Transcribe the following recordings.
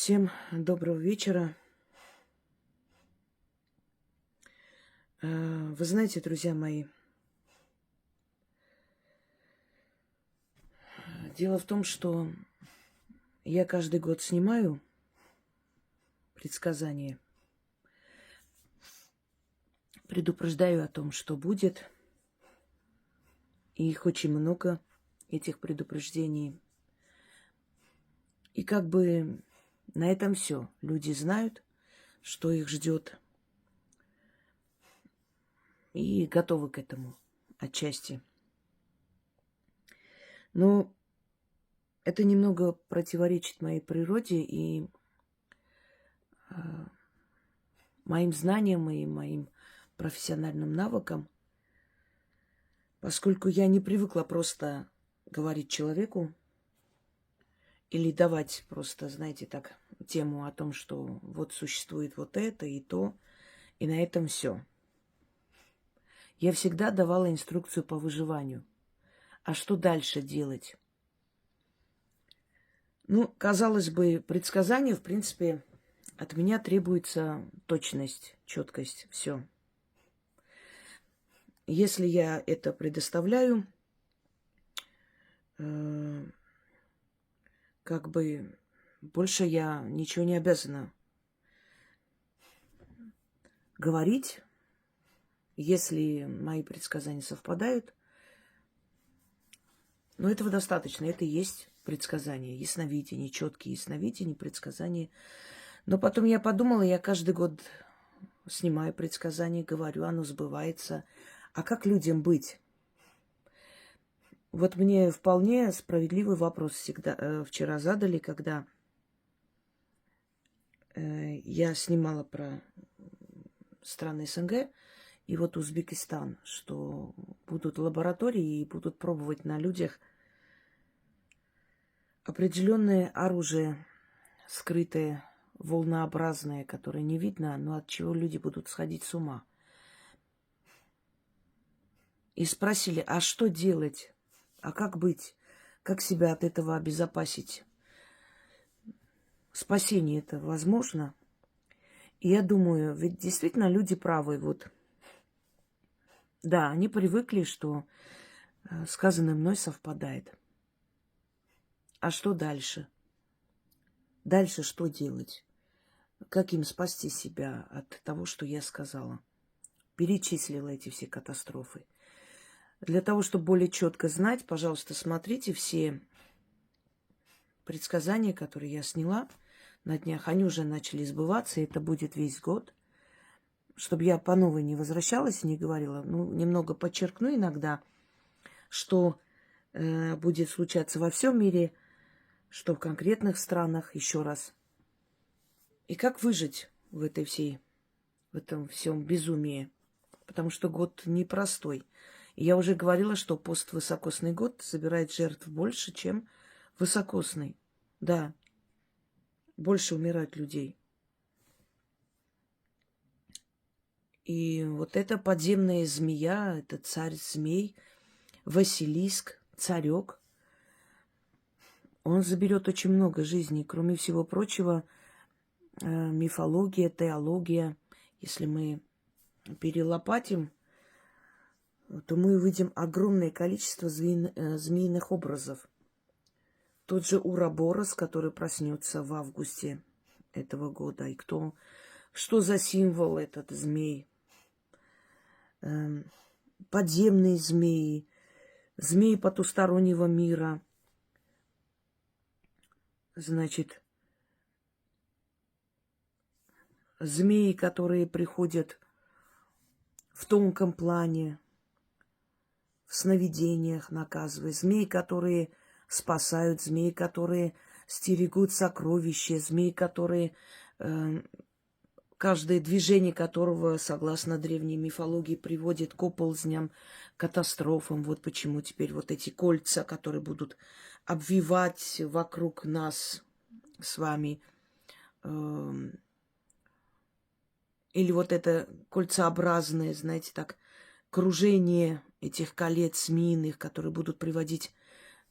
Всем доброго вечера. Вы знаете, друзья мои, дело в том, что я каждый год снимаю предсказания, предупреждаю о том, что будет. И их очень много, этих предупреждений. И как бы на этом все. Люди знают, что их ждет, и готовы к этому отчасти. Но это немного противоречит моей природе и моим знаниям и моим профессиональным навыкам, поскольку я не привыкла просто говорить человеку или давать просто, знаете, так, тему о том, что вот существует вот это и то, и на этом все. Я всегда давала инструкцию по выживанию. А что дальше делать? Ну, казалось бы, предсказание, в принципе, от меня требуется точность, четкость, все. Если я это предоставляю, как бы больше я ничего не обязана говорить. Если мои предсказания совпадают, но этого достаточно. Это и есть предсказания, ясновидение, четкие ясновидения, предсказания. Но потом я подумала, я каждый год снимаю предсказания, говорю, оно сбывается. А как людям быть? Вот мне вполне справедливый вопрос вчера задали, когда я снимала про страны СНГ и вот Узбекистан, что будут лаборатории и будут пробовать на людях определенное оружие, скрытое, волнообразное, которое не видно, но от чего люди будут сходить с ума. И спросили, а что делать? А как быть? Как себя от этого обезопасить? Спасение это возможно? И я думаю, ведь действительно люди правы. Вот. Да, они привыкли, что сказанное мной совпадает. А что дальше? Дальше что делать? Как им спасти себя от того, что я сказала? Перечислила эти все катастрофы. Для того, чтобы более четко знать, пожалуйста, смотрите все предсказания, которые я сняла на днях. Они уже начали сбываться, и это будет весь год. Чтобы я по новой не возвращалась и не говорила, немного подчеркну иногда, что будет случаться во всем мире, что в конкретных странах, еще раз. И как выжить в этом всем безумии? Потому что год непростой. И я уже говорила, что поствысокосный год собирает жертв больше, чем высокосный. Да, больше умирают людей. И вот эта подземная змея, это царь-змей, Василиск, царек, он заберет очень много жизней. Кроме всего прочего, мифология, теология, если мы перелопатим, то мы увидим огромное количество змеиных образов. Тот же Ураборос, который проснется в августе этого года. И что за символ этот змей? Подземные змеи, змеи потустороннего мира. Значит, змеи, которые приходят в тонком плане, в сновидениях наказывая. Змеи, которые спасают, змеи, которые стерегут сокровища, змеи, которые каждое движение которого, согласно древней мифологии, приводит к оползням, катастрофам. Вот почему теперь вот эти кольца, которые будут обвивать вокруг нас с вами, или вот это кольцеобразное, знаете, так, кружение этих колец змеиных, которые будут приводить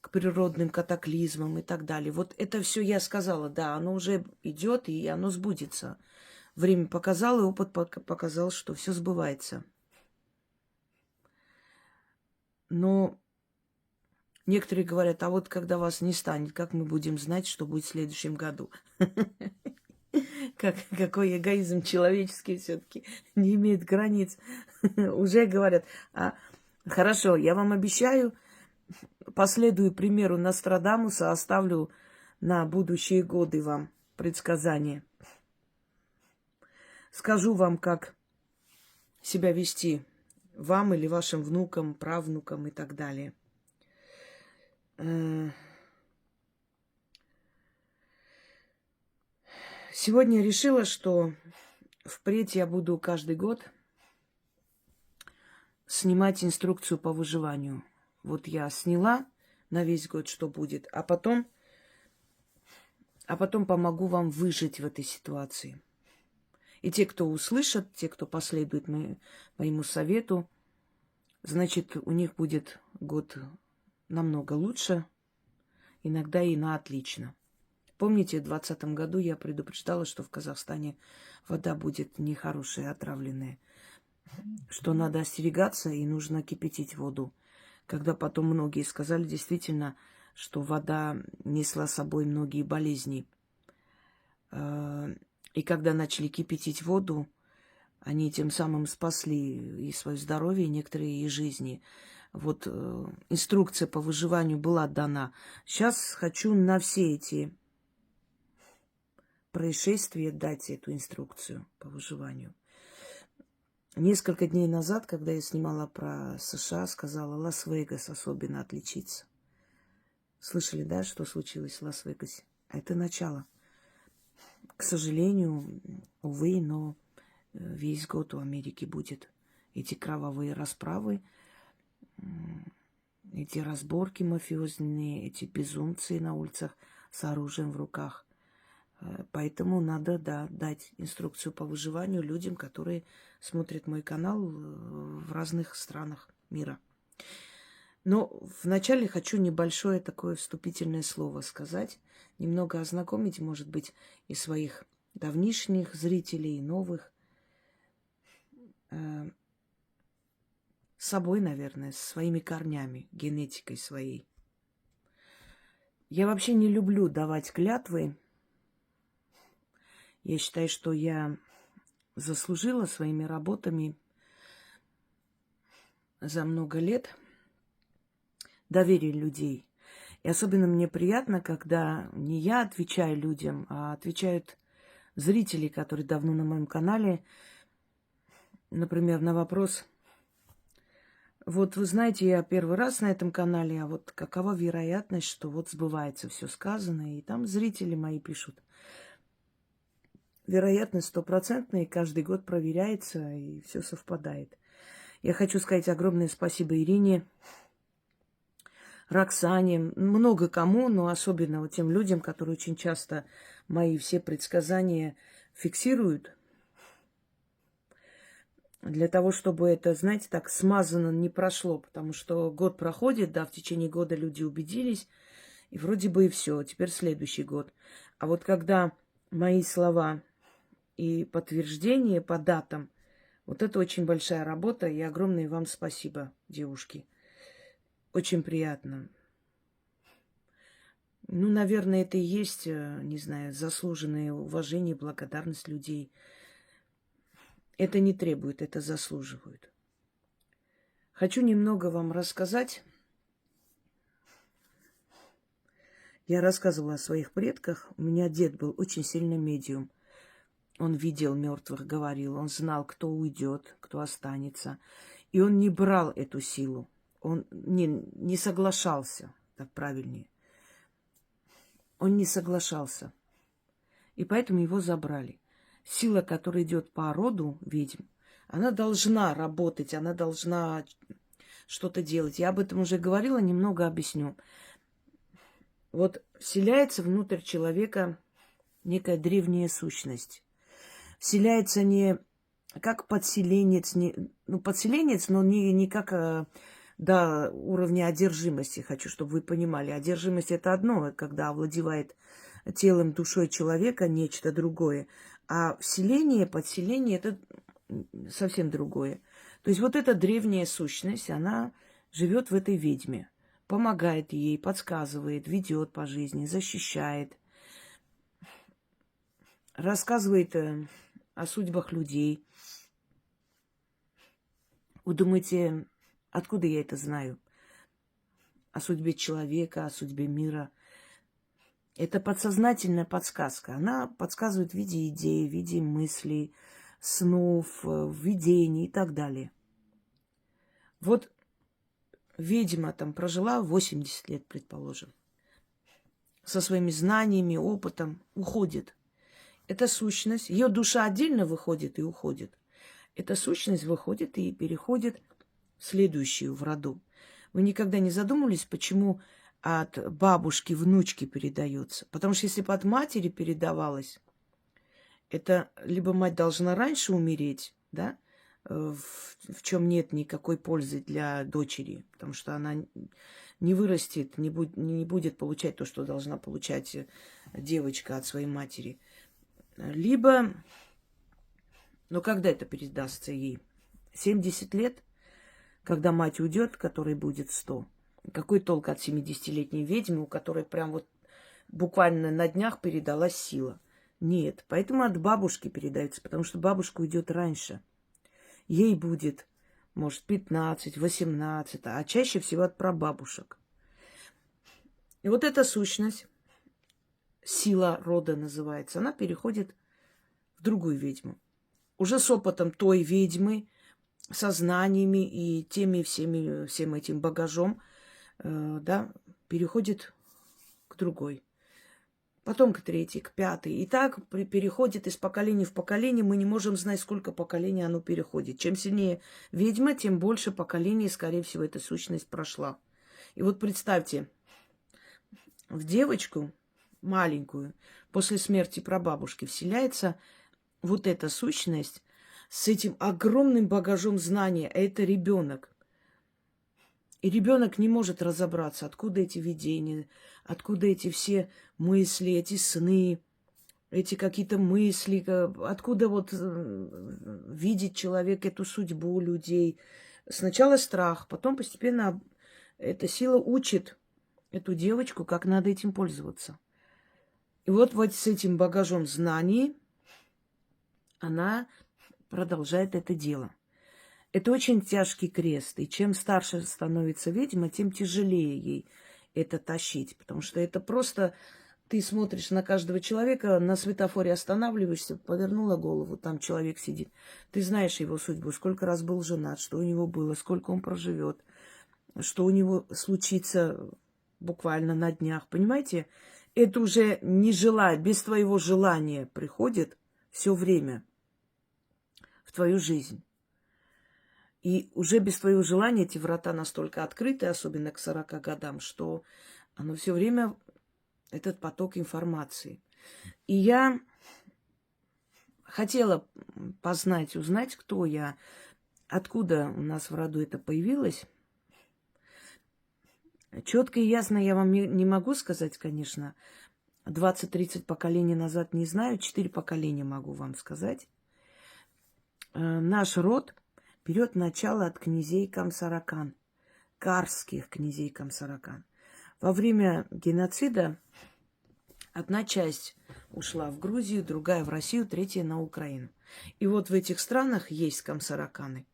к природным катаклизмам и так далее. Вот это все я сказала, да, оно уже идет и оно сбудется. Время показало, и опыт показал, что все сбывается. Но некоторые говорят, а вот когда вас не станет, как мы будем знать, что будет в следующем году? Какой эгоизм человеческий все-таки не имеет границ. Уже говорят, хорошо, я вам обещаю, последую примеру Нострадамуса, оставлю на будущие годы вам предсказания. Скажу вам, как себя вести вам или вашим внукам, правнукам и так далее. Сегодня я решила, что впредь я буду каждый год снимать инструкцию по выживанию. Вот я сняла на весь год, что будет, а потом помогу вам выжить в этой ситуации. И те, кто услышат, те, кто последует моему совету, значит, у них будет год намного лучше, иногда и на отлично. Помните, в 2020 году я предупреждала, что в Казахстане вода будет нехорошая, отравленная, что надо остерегаться и нужно кипятить воду. Когда потом многие сказали действительно, что вода несла с собой многие болезни. И когда начали кипятить воду, они тем самым спасли и свое здоровье, и некоторые и жизни. Вот инструкция по выживанию была дана. Сейчас хочу на все эти происшествия дать эту инструкцию по выживанию. Несколько дней назад, когда я снимала про США, сказала, Лас-Вегас особенно отличится. Слышали, да, что случилось в Лас-Вегасе? Это начало. К сожалению, увы, но весь год у Америки будет эти кровавые расправы, эти разборки мафиозные, эти безумцы на улицах с оружием в руках. Поэтому надо, да, дать инструкцию по выживанию людям, которые смотрят мой канал в разных странах мира. Но вначале хочу небольшое такое вступительное слово сказать, немного ознакомить, может быть, и своих давнишних зрителей, и новых, с собой, наверное, с своими корнями, генетикой своей. Я вообще не люблю давать клятвы. Я считаю, что я заслужила своими работами за много лет доверие людей. И особенно мне приятно, когда не я отвечаю людям, а отвечают зрители, которые давно на моем канале. Например, на вопрос: вот вы знаете, я первый раз на этом канале, а вот какова вероятность, что вот сбывается все сказанное? И там зрители мои пишут. Вероятность стопроцентная, каждый год проверяется, и все совпадает. Я хочу сказать огромное спасибо Ирине, Роксане, много кому, но особенно вот тем людям, которые очень часто мои все предсказания фиксируют. Для того, чтобы это, знаете, так смазанно не прошло, потому что год проходит, да, в течение года люди убедились, и вроде бы и все, теперь следующий год. А вот когда мои слова и подтверждение по датам, вот это очень большая работа, и огромное вам спасибо, девушки. Очень приятно. Ну, наверное, это и есть, не знаю, заслуженное уважение, благодарность людей. Это не требует, это заслуживают. Хочу немного вам рассказать. Я рассказывала о своих предках. У меня дед был очень сильный медиум. Он видел мертвых, говорил, он знал, кто уйдет, кто останется. И он не брал эту силу. Он не соглашался, так правильнее. Он не соглашался. И поэтому его забрали. Сила, которая идет по роду ведьм, она должна работать, она должна что-то делать. Я об этом уже говорила, немного объясню. Вот вселяется внутрь человека некая древняя сущность. Вселяется не как подселенец, подселенец, но не как до уровня одержимости, хочу, чтобы вы понимали. Одержимость – это одно, когда овладевает телом, душой человека нечто другое. А вселение, подселение – это совсем другое. То есть вот эта древняя сущность, она живет в этой ведьме, помогает ей, подсказывает, ведет по жизни, защищает, рассказывает о судьбах людей. Вы думаете, откуда я это знаю? О судьбе человека, о судьбе мира. Это подсознательная подсказка. Она подсказывает в виде идей, в виде мыслей, снов, видений и так далее. Вот ведьма там прожила 80 лет, предположим. Со своими знаниями, опытом уходит. Эта сущность, ее душа отдельно выходит и уходит. Эта сущность выходит и переходит в следующую в роду. Вы никогда не задумывались, почему от бабушки внучки передается? Потому что если бы от матери передавалось, это либо мать должна раньше умереть, да, в чем нет никакой пользы для дочери, потому что она не вырастет, не будет получать то, что должна получать девочка от своей матери. Либо, но когда это передастся ей? 70 лет, когда мать уйдет, которой будет 100. Какой толк от 70-летней ведьмы, у которой прям вот буквально на днях передалась сила? Нет, поэтому от бабушки передается, потому что бабушка уйдет раньше. Ей будет, может, 15, 18, а чаще всего от прабабушек. И вот эта сущность, сила рода называется, она переходит в другую ведьму. Уже с опытом той ведьмы, со знаниями и всем этим багажом, да, переходит к другой. Потом к третьей, к пятой. И так переходит из поколения в поколение. Мы не можем знать, сколько поколений оно переходит. Чем сильнее ведьма, тем больше поколений, скорее всего, эта сущность прошла. И вот представьте, в девочку маленькую после смерти прабабушки вселяется вот эта сущность с этим огромным багажом знания. А это ребенок. И ребенок не может разобраться, откуда эти видения, откуда эти все мысли, эти сны, эти какие-то мысли, откуда вот видит человек эту судьбу людей. Сначала страх, потом постепенно эта сила учит эту девочку, как надо этим пользоваться. И вот с этим багажом знаний она продолжает это дело. Это очень тяжкий крест, и чем старше становится ведьма, тем тяжелее ей это тащить, потому что это просто ты смотришь на каждого человека, на светофоре останавливаешься, повернула голову, там человек сидит. Ты знаешь его судьбу, сколько раз был женат, что у него было, сколько он проживет, что у него случится буквально на днях, понимаете? Это уже не желает, без твоего желания приходит все время в твою жизнь. И уже без твоего желания эти врата настолько открыты, особенно к 40 годам, что оно все время, этот поток информации. И я хотела познать, узнать, кто я, откуда у нас в роду это появилось. Четко и ясно я вам не могу сказать, конечно. 20-30 поколений назад не знаю, 4 поколения могу вам сказать. Наш род берет начало от князей Камсаракан, карских князей Камсаракан. Во время геноцида одна часть ушла в Грузию, другая в Россию, третья на Украину. И вот в этих странах есть камсараканы.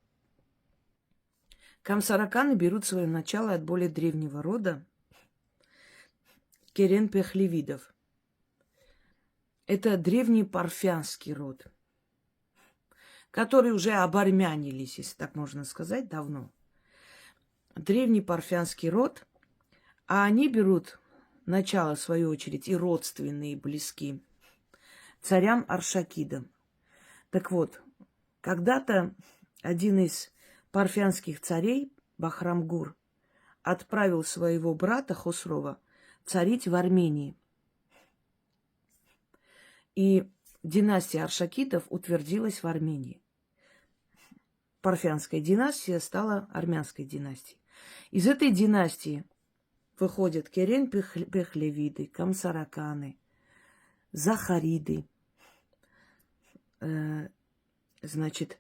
Камсараканы берут свое начало от более древнего рода Керен-Пехлевидов. Это древний парфянский род, которые уже обармянились, если так можно сказать, давно. Древний парфянский род, а они берут начало, в свою очередь, и родственные, и близкие, царям Аршакидам. Так вот, когда-то один из парфянских царей, Бахрамгур, отправил своего брата Хосрова царить в Армении. И династия Аршакидов утвердилась в Армении. Парфянская династия стала армянской династией. Из этой династии выходят Керен-Пехлевиды, Камсараканы, Захариды. Значит,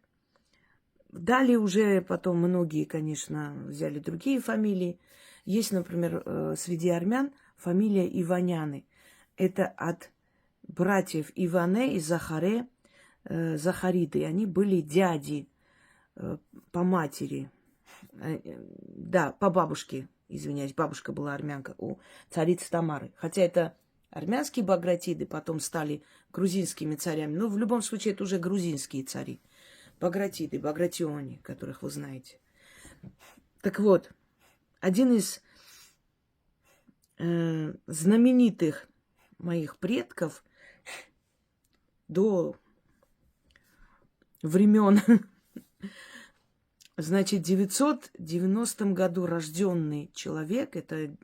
далее уже потом многие, конечно, взяли другие фамилии. Есть, например, среди армян фамилия Иваняны. Это от братьев Иване и Захаре, Захариды. Они были дяди по матери. Да, по бабушке, извиняюсь, бабушка была армянка у царицы Тамары. Хотя это армянские Багратиды потом стали грузинскими царями. Но в любом случае это уже грузинские цари. Багратиды, Багратиони, которых вы знаете. Так вот, один из знаменитых моих предков до времен, значит, в 990 году рожденный человек, это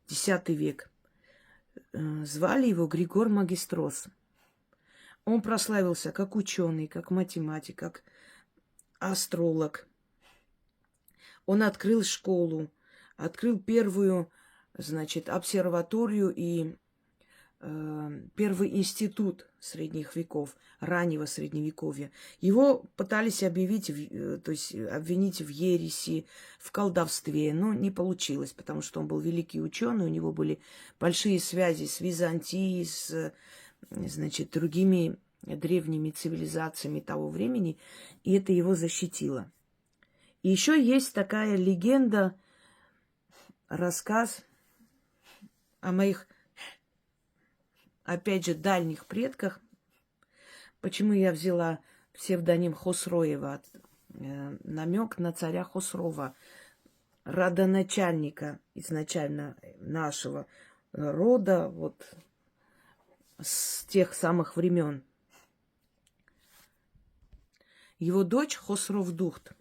X век, звали его Григор Магистрос. Он прославился как ученый, как математик, как астролог. Он открыл школу, открыл первую, значит, обсерваторию и первый институт средних веков, раннего средневековья. Его пытались объявить, то есть обвинить в ереси, в колдовстве, но не получилось, потому что он был великий ученый, у него были большие связи с Византией, с, значит, другими древними цивилизациями того времени, и это его защитило. И еще есть такая легенда, рассказ о моих, опять же, дальних предках. Почему я взяла псевдоним Хосроева? Намек на царя Хосрова, родоначальника изначально нашего рода, вот с тех самых времен. Его дочь Хосров-Духт.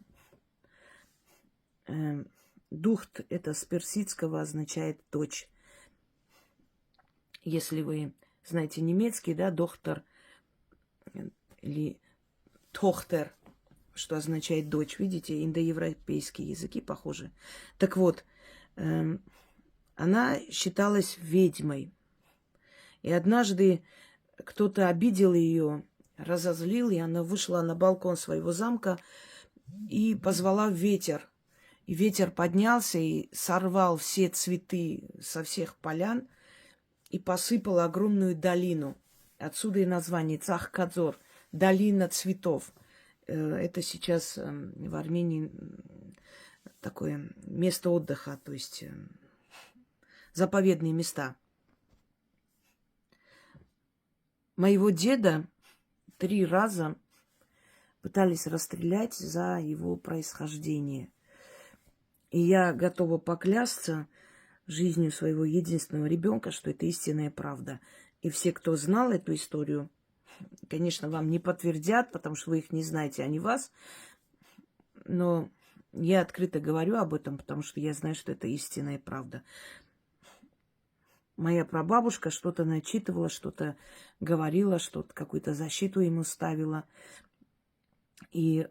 Духт это с персидского означает дочь. Если вы знаете немецкий, да, доктор или тохтер, что означает дочь. Видите, индоевропейские языки похожи. Так вот, она считалась ведьмой. И однажды кто-то обидел ее, разозлил, и она вышла на балкон своего замка и позвала ветер. И ветер поднялся и сорвал все цветы со всех полян и посыпал огромную долину. Отсюда и название Цах-Кадзор, долина цветов. Это сейчас в Армении такое место отдыха, то есть заповедные места. Моего деда 3 раза пытались расстрелять за его происхождение. И я готова поклясться жизнью своего единственного ребенка, что это истинная правда. И все, кто знал эту историю, конечно, вам не подтвердят, потому что вы их не знаете, а не вас. Но я открыто говорю об этом, потому что я знаю, что это истинная правда. Моя прабабушка что-то начитывала, что-то говорила, что-то, какую-то защиту ему ставила. И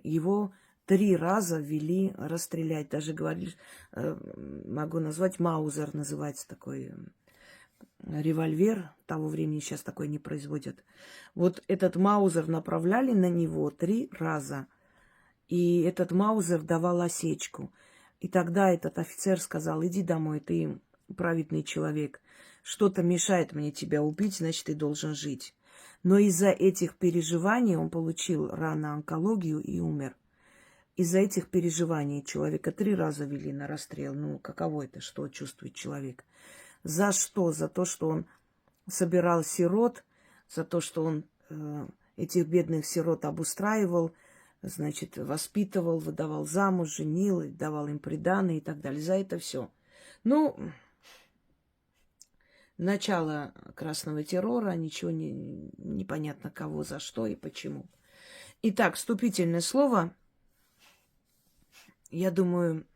его 3 раза вели расстрелять. Даже говорили, могу назвать, Маузер называется такой револьвер того времени, сейчас такой не производят. Вот этот Маузер направляли на него 3 раза. И этот Маузер давал осечку. И тогда этот офицер сказал: иди домой, ты праведный человек. Что-то мешает мне тебя убить, значит, ты должен жить. Но из-за этих переживаний он получил рано онкологию и умер. Из-за этих переживаний человека 3 раза вели на расстрел. Ну, каково это, что чувствует человек? За что? За то, что он собирал сирот, за то, что он этих бедных сирот обустраивал, значит, воспитывал, выдавал замуж, женил, давал им приданое и так далее. За это все. Ну, начало красного террора, ничего не понятно кого, за что и почему. Итак, вступительное слово. Я думаю,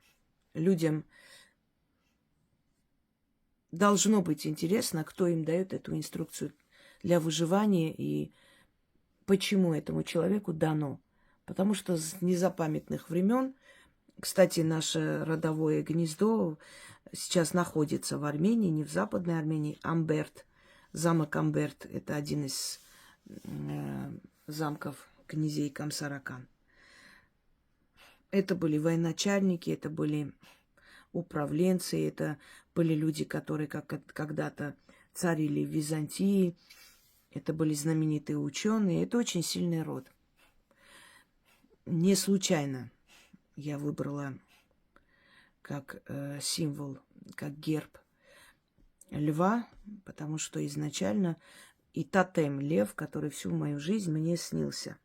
людям должно быть интересно, кто им дает эту инструкцию для выживания и почему этому человеку дано. Потому что с незапамятных времен Кстати, наше родовое гнездо сейчас находится в Армении, не в Западной Армении, Амберт. Замок Амберт – это один из замков князей Камсаракан. Это были военачальники, это были управленцы, это были люди, которые когда-то царили в Византии, это были знаменитые ученые, это очень сильный род. Не случайно я выбрала как символ, как герб льва, потому что изначально и тотем лев, который всю мою жизнь мне снился.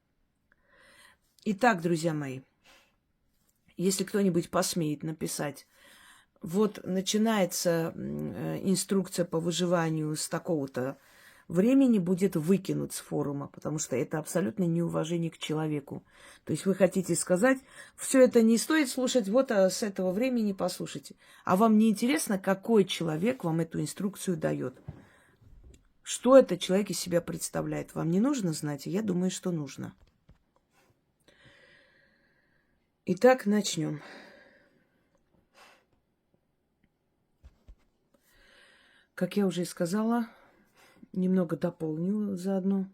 Итак, друзья мои, если кто-нибудь посмеет написать, вот начинается инструкция по выживанию с такого-то времени, будет выкинут с форума, потому что это абсолютно неуважение к человеку. То есть вы хотите сказать, все это не стоит слушать, вот с этого времени послушайте. А вам не интересно, какой человек вам эту инструкцию дает? Что этот человек из себя представляет? Вам не нужно знать? Я думаю, что нужно. Итак, начнем. Как я уже и сказала, немного дополню заодно.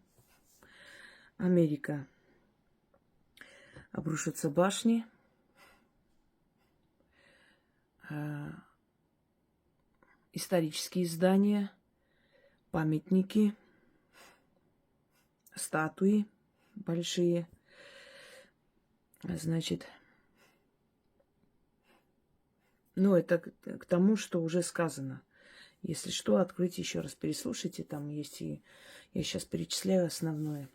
Америка. Обрушатся башни. Исторические здания, памятники, статуи большие. Значит, ну, это к тому, что уже сказано. Если что, откройте еще раз, переслушайте. Там есть и... Я сейчас перечисляю основное.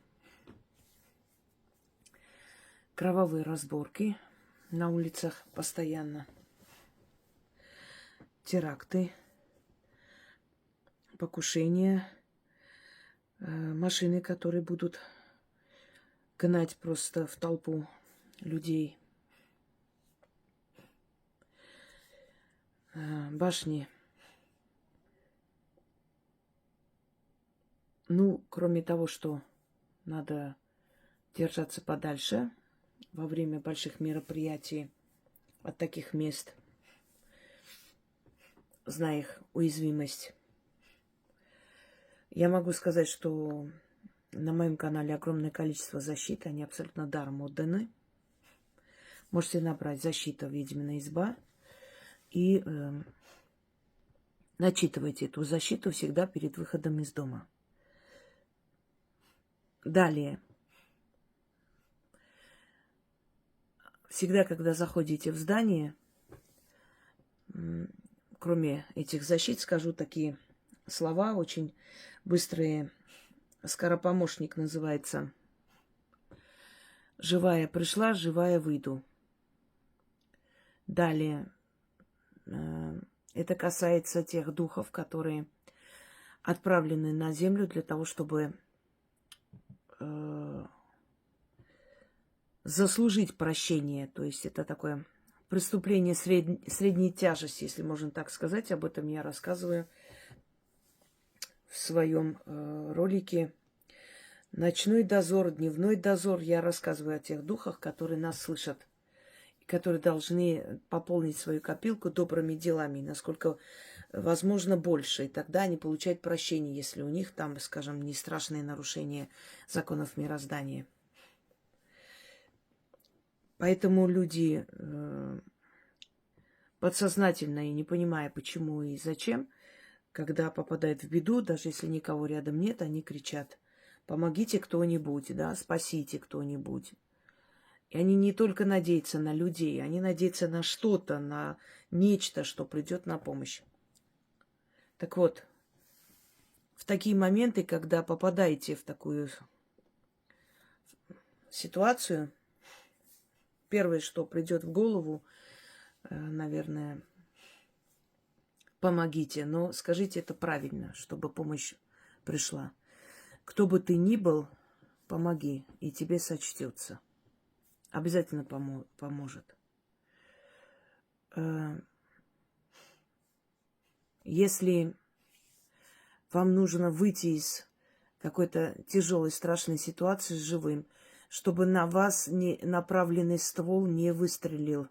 Кровавые разборки на улицах постоянно. Теракты. Покушения. Машины, которые будут гнать просто в толпу людей. Башни. Ну, кроме того, что надо держаться подальше во время больших мероприятий от таких мест, зная их уязвимость. Я могу сказать, что на моем канале огромное количество защиты, они абсолютно даром отданы. Можете набрать «Защита. Ведьмина изба» и начитывайте эту защиту всегда перед выходом из дома. Далее. Всегда, когда заходите в здание, кроме этих защит, скажу такие слова очень быстрые. Скоропомощник называется. Живая пришла, живая выйду. Далее. Это касается тех духов, которые отправлены на землю для того, чтобы заслужить прощение. То есть это такое преступление средней тяжести, если можно так сказать. Об этом я рассказываю в своем ролике «Ночной дозор», «Дневной дозор». Я рассказываю о тех духах, которые нас слышат, и которые должны пополнить свою копилку добрыми делами, насколько возможно больше. И тогда они получают прощение, если у них там, скажем, не страшные нарушения законов мироздания. Поэтому люди подсознательно и не понимая, почему и зачем, когда попадают в беду, даже если никого рядом нет, они кричат: «Помогите кто-нибудь, да, спасите кто-нибудь». И они не только надеются на людей, они надеются на что-то, на нечто, что придет на помощь. Так вот, в такие моменты, когда попадаете в такую ситуацию, первое, что придет в голову, наверное, помогите, но скажите это правильно, чтобы помощь пришла. Кто бы ты ни был, помоги, и тебе сочтется. Обязательно поможет. Если вам нужно выйти из какой-то тяжелой, страшной ситуации с живым, чтобы на вас направленный ствол не выстрелил,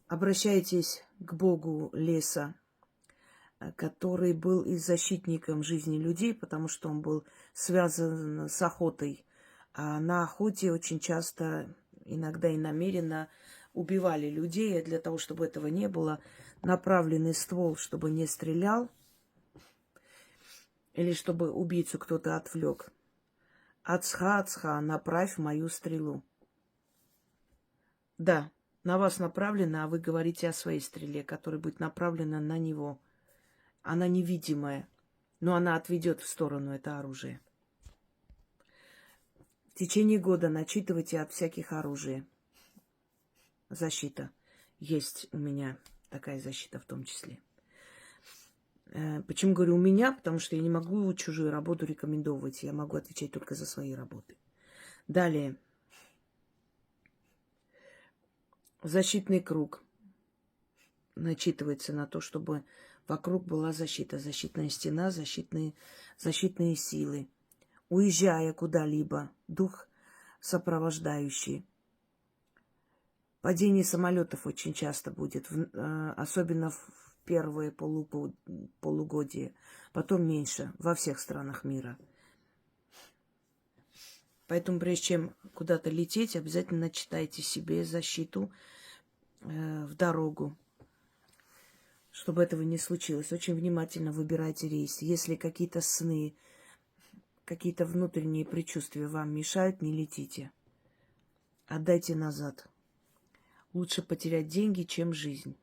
обращайтесь к богу леса, который был и защитником жизни людей, потому что он был связан с охотой. А на охоте очень часто, иногда и намеренно, убивали людей. И для того, чтобы этого не было, направленный ствол, чтобы не стрелял, или чтобы убийцу кто-то отвлек. Ацха, Ацха, направь мою стрелу. Да, на вас направлена, а вы говорите о своей стреле, которая будет направлена на него. Она невидимая, но она отведет в сторону это оружие. В течение года начитывайте от всяких оружий. Защита. Есть у меня такая защита в том числе. Почему говорю у меня? Потому что я не могу чужую работу рекомендовать. Я могу отвечать только за свои работы. Далее. Защитный круг. Начитывается на то, чтобы вокруг была защита. Защитная стена, защитные силы. Уезжая куда-либо, дух сопровождающий. Падение самолетов очень часто будет, особенно в первые полугодие, потом меньше во всех странах мира. Поэтому, прежде чем куда-то лететь, обязательно читайте себе защиту в дорогу, чтобы этого не случилось. Очень внимательно выбирайте рейс. Если какие-то сны, какие-то внутренние предчувствия вам мешают, не летите. Отдайте назад. Лучше потерять деньги, чем жизнь.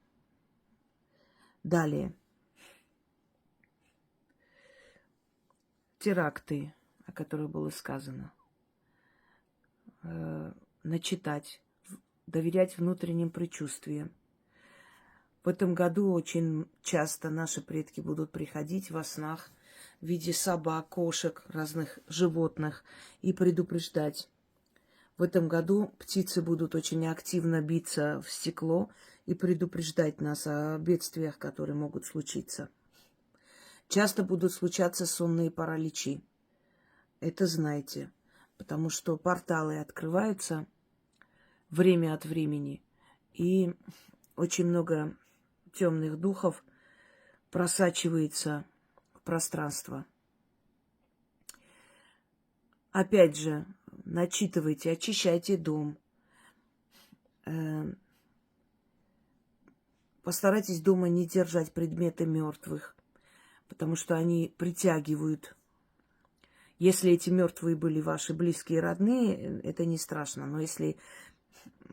Далее. Теракты, о которых было сказано. Начитать, доверять внутренним предчувствиям. В этом году очень часто наши предки будут приходить во снах в виде собак, кошек, разных животных и предупреждать. В этом году птицы будут очень активно биться в стекло и предупреждать нас о бедствиях, которые могут случиться. Часто будут случаться сонные параличи. Это знайте, потому что порталы открываются время от времени, и очень много темных духов просачивается в пространство. Опять же, начитывайте, очищайте дом. Постарайтесь дома не держать предметы мертвых, потому что они притягивают. Если эти мертвые были ваши близкие и родные, это не страшно. Но если,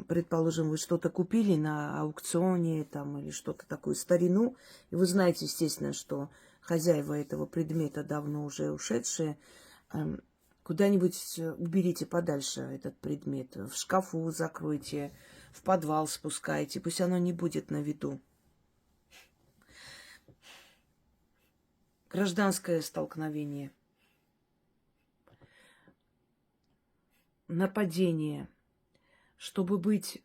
предположим, вы что-то купили на аукционе там, или что-то такое, старину, и вы знаете, естественно, что хозяева этого предмета давно уже ушедшие, куда-нибудь уберите подальше этот предмет. В шкафу закройте, в подвал спускайте. Пусть оно не будет на виду. Гражданское столкновение. Нападение. Чтобы быть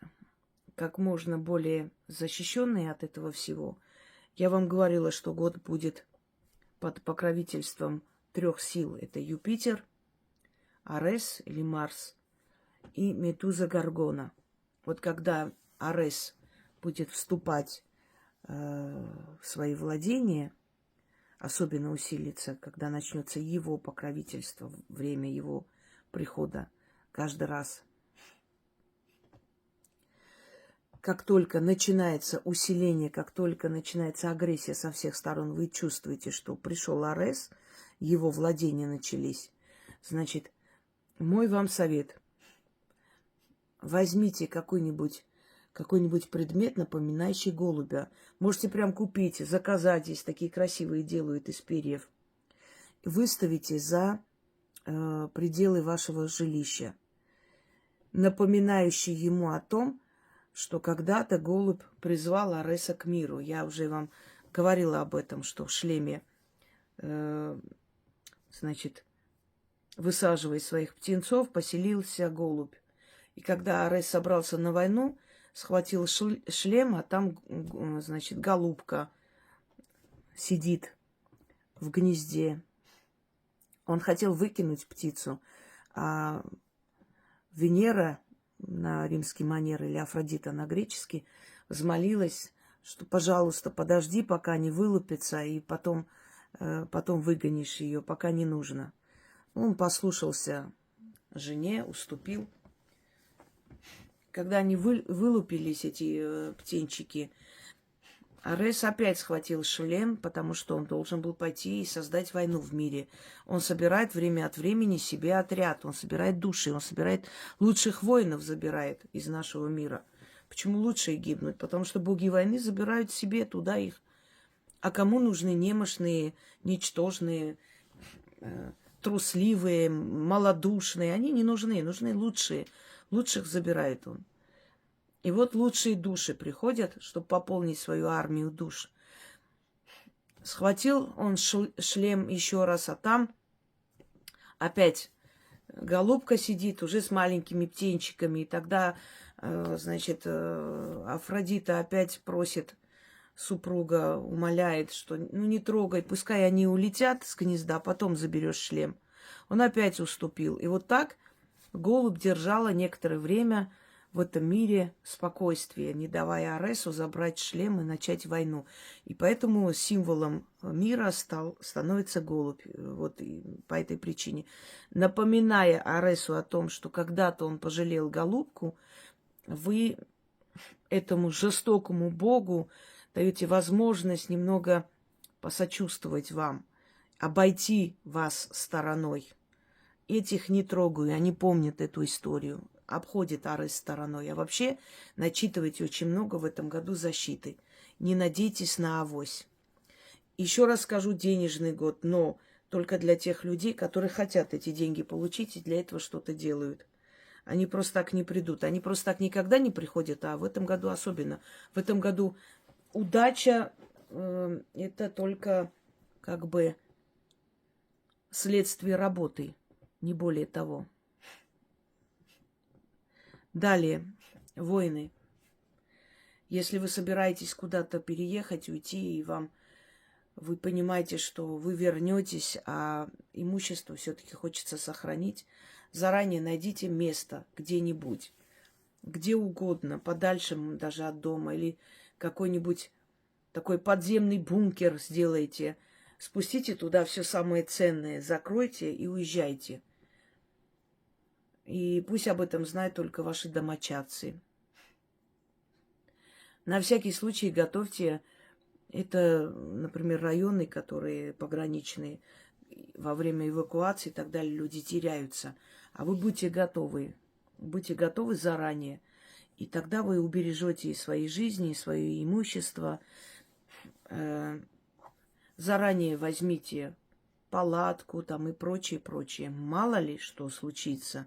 как можно более защищенной от этого всего, я вам говорила, что год будет под покровительством 3 сил. Это Юпитер, Арес или Марс и Медуза Горгона. Вот когда Арес будет вступать в свои владения, особенно усилится, когда начнется его покровительство, время его прихода каждый раз. Как только начинается усиление, как только начинается агрессия со всех сторон, вы чувствуете, что пришел Арес, его владения начались. Значит, мой вам совет. Возьмите какой-нибудь предмет, напоминающий голубя. Можете прям купить, заказать. Здесь такие красивые делают из перьев. Выставите за пределы вашего жилища, напоминающий ему о том, что когда-то голубь призвал Ареса к миру. Я уже вам говорила об этом, что в шлеме, высаживая своих птенцов, поселился голубь. И когда Арес собрался на войну, схватил шлем, а там, значит, голубка сидит в гнезде. Он хотел выкинуть птицу, а Венера на римский манер или Афродита на греческий взмолилась, что, пожалуйста, подожди, пока не вылупится, и потом выгонишь ее, пока не нужно. Он послушался жене, уступил. Когда они вылупились, эти птенчики, Арес опять схватил шлем, потому что он должен был пойти и создать войну в мире. Он собирает время от времени себе отряд, он собирает души, он собирает лучших воинов, забирает из нашего мира. Почему лучшие гибнут? Потому что боги войны забирают себе туда их. А кому нужны немощные, ничтожные, трусливые, малодушные? Они не нужны, нужны лучшие. Лучших забирает он. И вот лучшие души приходят, чтобы пополнить свою армию душ. Схватил он шлем еще раз, а там опять голубка сидит уже с маленькими птенчиками. И тогда, значит, Афродита опять просит супруга, умоляет, что ну не трогай, пускай они улетят с гнезда, потом заберешь шлем. Он опять уступил. И вот так голубь держала некоторое время в этом мире спокойствие, не давая Аресу забрать шлем и начать войну. И поэтому символом мира становится голубь. Вот и по этой причине. Напоминая Аресу о том, что когда-то он пожалел голубку, вы этому жестокому богу даете возможность немного посочувствовать вам, обойти вас стороной. Этих не трогаю, они помнят эту историю. Обходит Арес стороной. А вообще начитывайте очень много в этом году защиты. Не надейтесь на авось. Еще раз скажу, денежный год, но только для тех людей, которые хотят эти деньги получить и для этого что-то делают. Они просто так не придут. Они просто так никогда не приходят, а в этом году особенно. В этом году удача это только как бы следствие работы, не более того. Далее, воины. Если вы собираетесь куда-то переехать, уйти, и вы понимаете, что вы вернетесь, а имущество все-таки хочется сохранить, заранее найдите место где-нибудь, где угодно, подальше даже от дома, или какой-нибудь такой подземный бункер сделайте. Спустите туда все самое ценное, закройте и уезжайте. И пусть об этом знают только ваши домочадцы. На всякий случай готовьте, это, например, районы, которые пограничные, во время эвакуации и так далее люди теряются. А вы будьте готовы заранее. И тогда вы убережете и свои жизни, и свое имущество. Заранее возьмите палатку там и прочее, прочее. Мало ли что случится.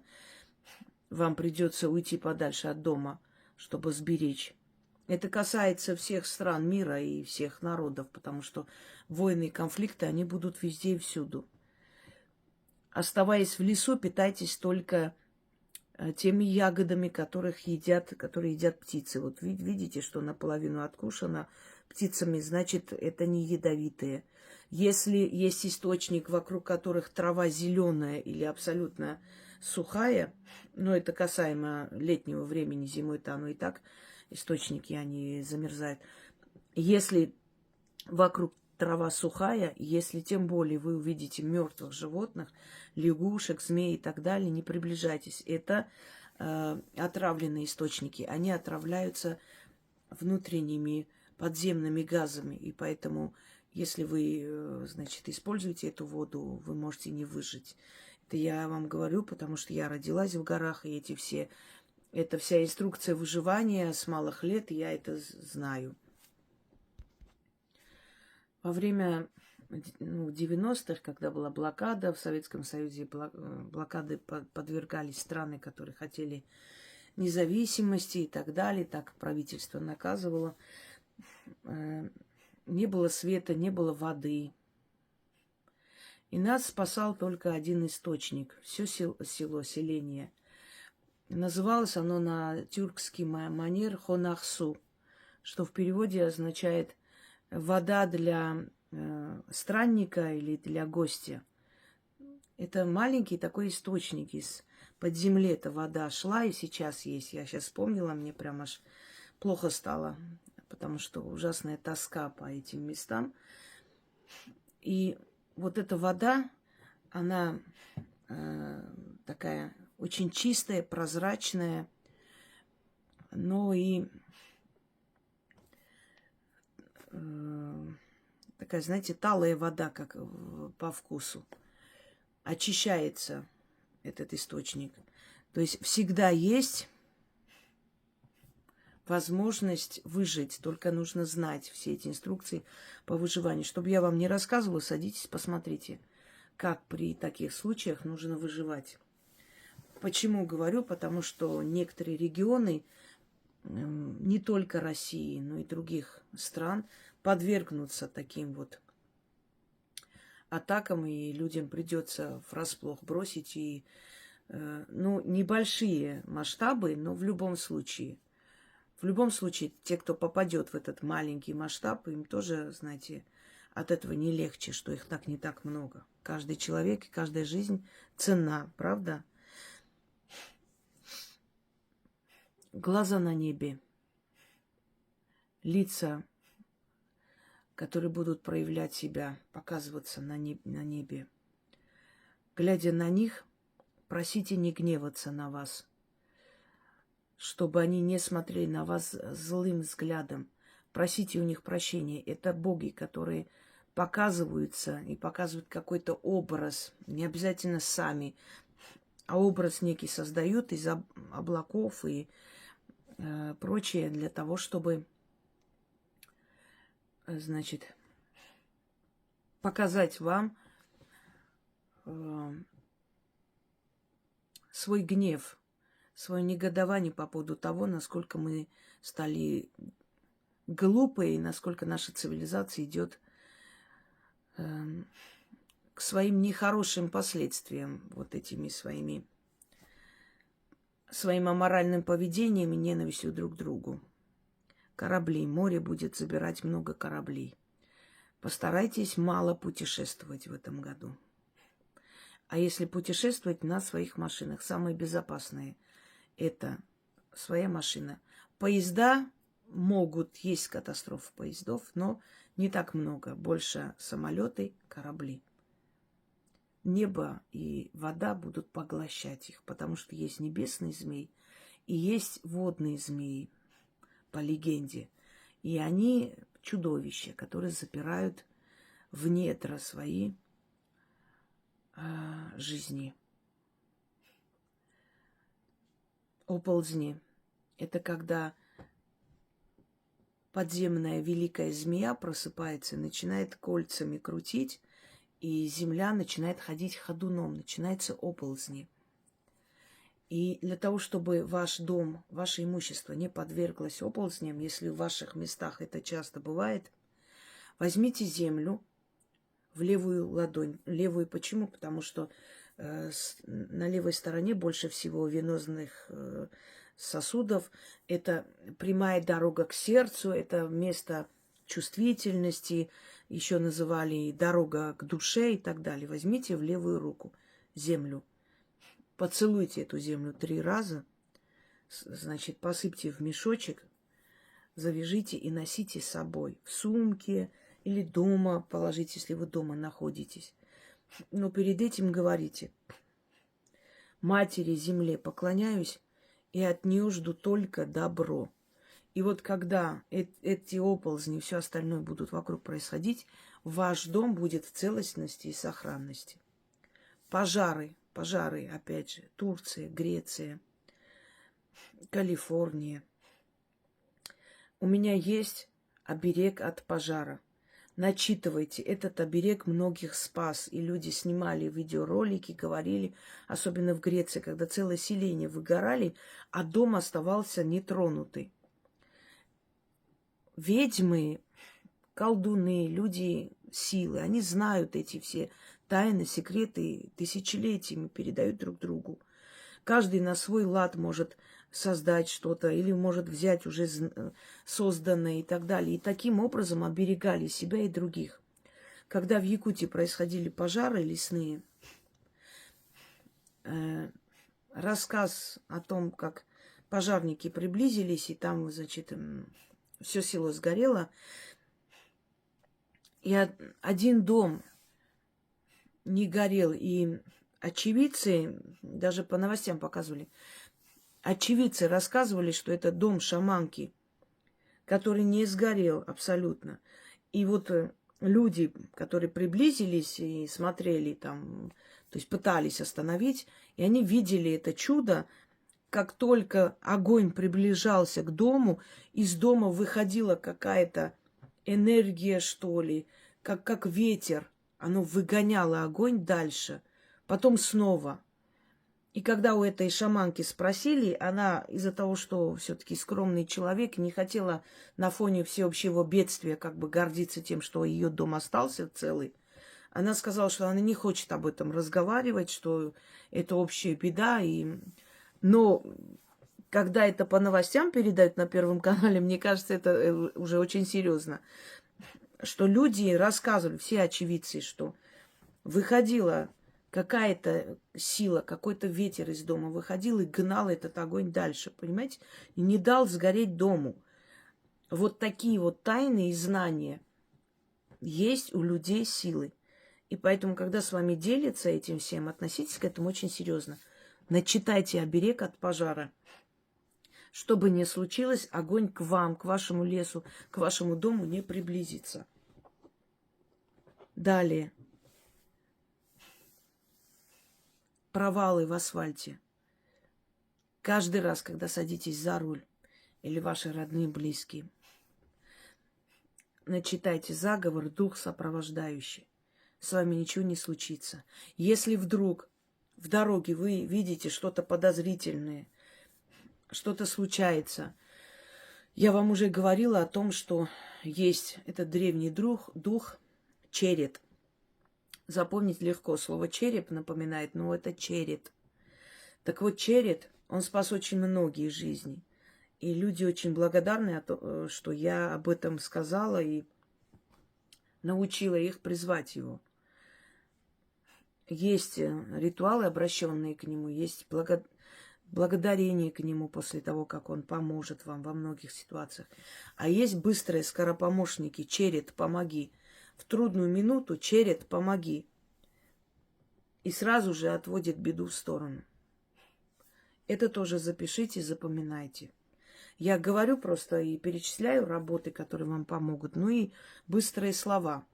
Вам придется уйти подальше от дома, чтобы сберечь. Это касается всех стран мира и всех народов, потому что войны и конфликты, они будут везде и всюду. Оставаясь в лесу, питайтесь только теми ягодами, которые едят птицы. Вот видите, что наполовину откушено птицами, значит, это не ядовитые. Если есть источник, вокруг которых трава зеленая или абсолютно сухая, но это касаемо летнего времени, зимой-то оно и так, источники, они замерзают. Если вокруг трава сухая, если тем более вы увидите мертвых животных, лягушек, змей и так далее, не приближайтесь. Это отравленные источники. Они отравляются внутренними подземными газами. И поэтому, если вы, значит, используете эту воду, вы можете не выжить. Это я вам говорю, потому что я родилась в горах, и это вся инструкция выживания с малых лет, я это знаю. Во время 90-х, когда была блокада, в Советском Союзе блокады подвергались страны, которые хотели независимости и так далее, так правительство наказывало. Не было света, не было воды. И нас спасал только один источник, все селение. Называлось оно на тюркский манер Хонахсу, что в переводе означает вода для странника или для гостя. Это маленький такой источник под земли. Эта вода шла и сейчас есть. Я сейчас вспомнила, мне прям аж плохо стало, потому что ужасная тоска по этим местам. И вот эта вода, она такая очень чистая, прозрачная, но и такая, знаете, талая вода, как по вкусу. Очищается этот источник. То есть всегда есть возможность выжить, только нужно знать все эти инструкции по выживанию. Чтобы я вам не рассказывала, садитесь, посмотрите, как при таких случаях нужно выживать. Почему говорю? Потому что некоторые регионы, не только России, но и других стран, подвергнутся таким вот атакам, и людям придется врасплох бросить. И, ну, небольшие масштабы, но в любом случае, те, кто попадет в этот маленький масштаб, им тоже, знаете, от этого не легче, что их так не так много. Каждый человек и каждая жизнь ценна, правда? Глаза на небе, лица, которые будут проявлять себя, показываться на небе. Глядя на них, просите не гневаться на вас, чтобы они не смотрели на вас злым взглядом. Просите у них прощения. Это боги, которые показываются и показывают какой-то образ, не обязательно сами, а образ некий создают из облаков и прочее для того, чтобы, значит, показать вам свой гнев, свое негодование по поводу того, насколько мы стали глупые, и насколько наша цивилизация идет к своим нехорошим последствиям, вот этими своим аморальным поведением и ненавистью друг к другу. Корабли, море будет забирать много кораблей. Постарайтесь мало путешествовать в этом году. А если путешествовать на своих машинах, самые безопасные – это своя машина. Поезда могут, есть катастрофы поездов, но не так много. Больше самолеты, корабли. Небо и вода будут поглощать их, потому что есть небесный змей и есть водные змеи, по легенде. И они чудовища, которые запирают в недра свои жизни. Оползни – это когда подземная великая змея просыпается, начинает кольцами крутить, и земля начинает ходить ходуном, начинается оползни. И для того, чтобы ваш дом, ваше имущество не подверглось оползням, если в ваших местах это часто бывает, возьмите землю в левую ладонь. Левую почему? Потому что на левой стороне больше всего венозных сосудов. Это прямая дорога к сердцу, это место чувствительности, еще называли дорога к душе и так далее. Возьмите в левую руку землю, поцелуйте эту землю 3 раза, значит, посыпьте в мешочек, завяжите и носите с собой в сумке или дома положите, если вы дома находитесь. Но перед этим говорите: матери земле поклоняюсь, и от нее жду только добро. И вот когда эти оползни и все остальное будут вокруг происходить, ваш дом будет в целостности и сохранности. Пожары, опять же, Турция, Греция, Калифорния. У меня есть оберег от пожара. Начитывайте. Этот оберег многих спас. И люди снимали видеоролики, говорили, особенно в Греции, когда целое селение выгорали, а дом оставался нетронутый. Ведьмы, колдуны, люди силы, они знают эти все тайны, секреты, тысячелетиями передают друг другу. Каждый на свой лад может создать что-то или может взять уже созданное и так далее. И таким образом оберегали себя и других. Когда в Якутии происходили пожары лесные, рассказ о том, как пожарники приблизились, и там, значит, все село сгорело. И один дом не горел, и очевидцы, даже по новостям показывали, очевидцы рассказывали, что это дом шаманки, который не сгорел абсолютно. И вот люди, которые приблизились и смотрели там, то есть пытались остановить, и они видели это чудо. Как только огонь приближался к дому, из дома выходила какая-то энергия, что ли, как ветер. Оно выгоняло огонь дальше, потом снова. И когда у этой шаманки спросили, она из-за того, что все-таки скромный человек, не хотела на фоне всеобщего бедствия как бы гордиться тем, что ее дом остался целый. Она сказала, что она не хочет об этом разговаривать, что это общая беда. Но когда это по новостям передают на Первом канале, мне кажется, это уже очень серьезно. Что люди рассказывали, все очевидцы, что выходила какая-то сила, какой-то ветер из дома выходил и гнал этот огонь дальше, понимаете? И не дал сгореть дому. Вот такие вот тайны и знания есть у людей силы. И поэтому, когда с вами делятся этим всем, относитесь к этому очень серьезно. Начитайте оберег от пожара. Что бы ни случилось, огонь к вам, к вашему лесу, к вашему дому не приблизится. Далее. Провалы в асфальте. Каждый раз, когда садитесь за руль, или ваши родные, близкие, начитайте заговор, дух сопровождающий. С вами ничего не случится. Если вдруг в дороге вы видите что-то подозрительное, что-то случается, я вам уже говорила о том, что есть этот древний дух черед. Запомнить легко. Слово череп напоминает, но это черед. Так вот, черед, он спас очень многие жизни. И люди очень благодарны, что я об этом сказала и научила их призвать его. Есть ритуалы, обращенные к нему, есть благодарение к нему после того, как он поможет вам во многих ситуациях. А есть быстрые скоропомощники, черед, помоги. В трудную минуту черед, помоги. И сразу же отводит беду в сторону. Это тоже запишите, запоминайте. Я говорю просто и перечисляю работы, которые вам помогут. Ну и быстрые слова.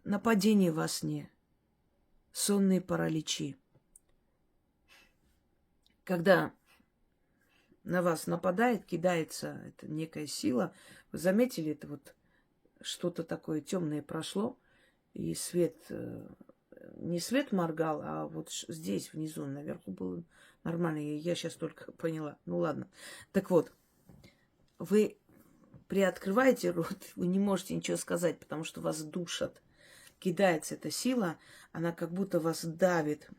Нападение во сне. Сонные параличи. Когда на вас нападает, кидается это некая сила. Вы заметили, это вот что-то такое темное прошло, и свет, не свет моргал, а вот здесь внизу, наверху было нормально. Я сейчас только поняла. Ну ладно. Так вот, вы приоткрываете рот, вы не можете ничего сказать, потому что вас душат. Кидается эта сила, она как будто вас давит.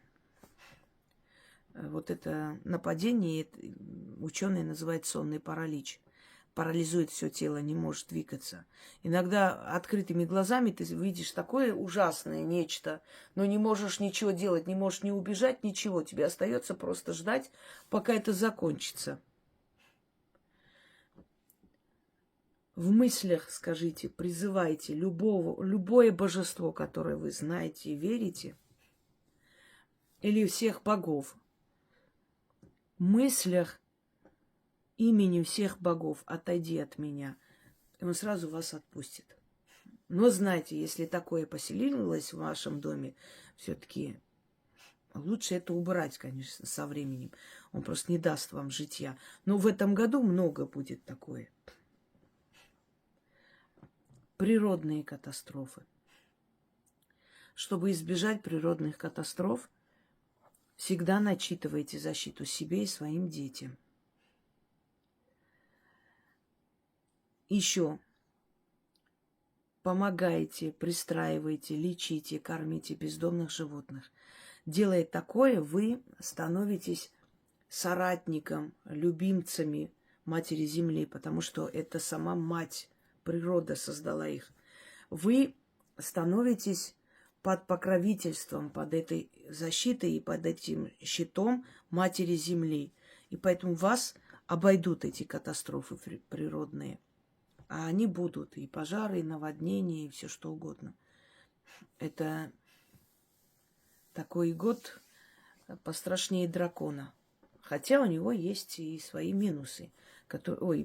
Вот это нападение ученые называют сонный паралич. Парализует все тело, не может двигаться. Иногда открытыми глазами ты видишь такое ужасное нечто, но не можешь ничего делать, не можешь ни убежать, ничего. Тебе остается просто ждать, пока это закончится. В мыслях скажите, призывайте любое божество, которое вы знаете и верите, или всех богов. В мыслях именем всех богов отойди от меня, и он сразу вас отпустит. Но знайте, если такое поселилось в вашем доме, все-таки лучше это убрать, конечно, со временем. Он просто не даст вам житья. Но в этом году много будет такое. Природные катастрофы. Чтобы избежать природных катастроф, всегда начитывайте защиту себе и своим детям. Еще помогайте, пристраивайте, лечите, кормите бездомных животных. Делая такое, вы становитесь соратником, любимцами Матери Земли, потому что это сама Мать, природа создала их. Вы становитесь под покровительством, под этой защитой и под этим щитом Матери Земли. И поэтому вас обойдут эти катастрофы природные. А они будут. И пожары, и наводнения, и все что угодно. Это такой год пострашнее дракона. Хотя у него есть и свои минусы.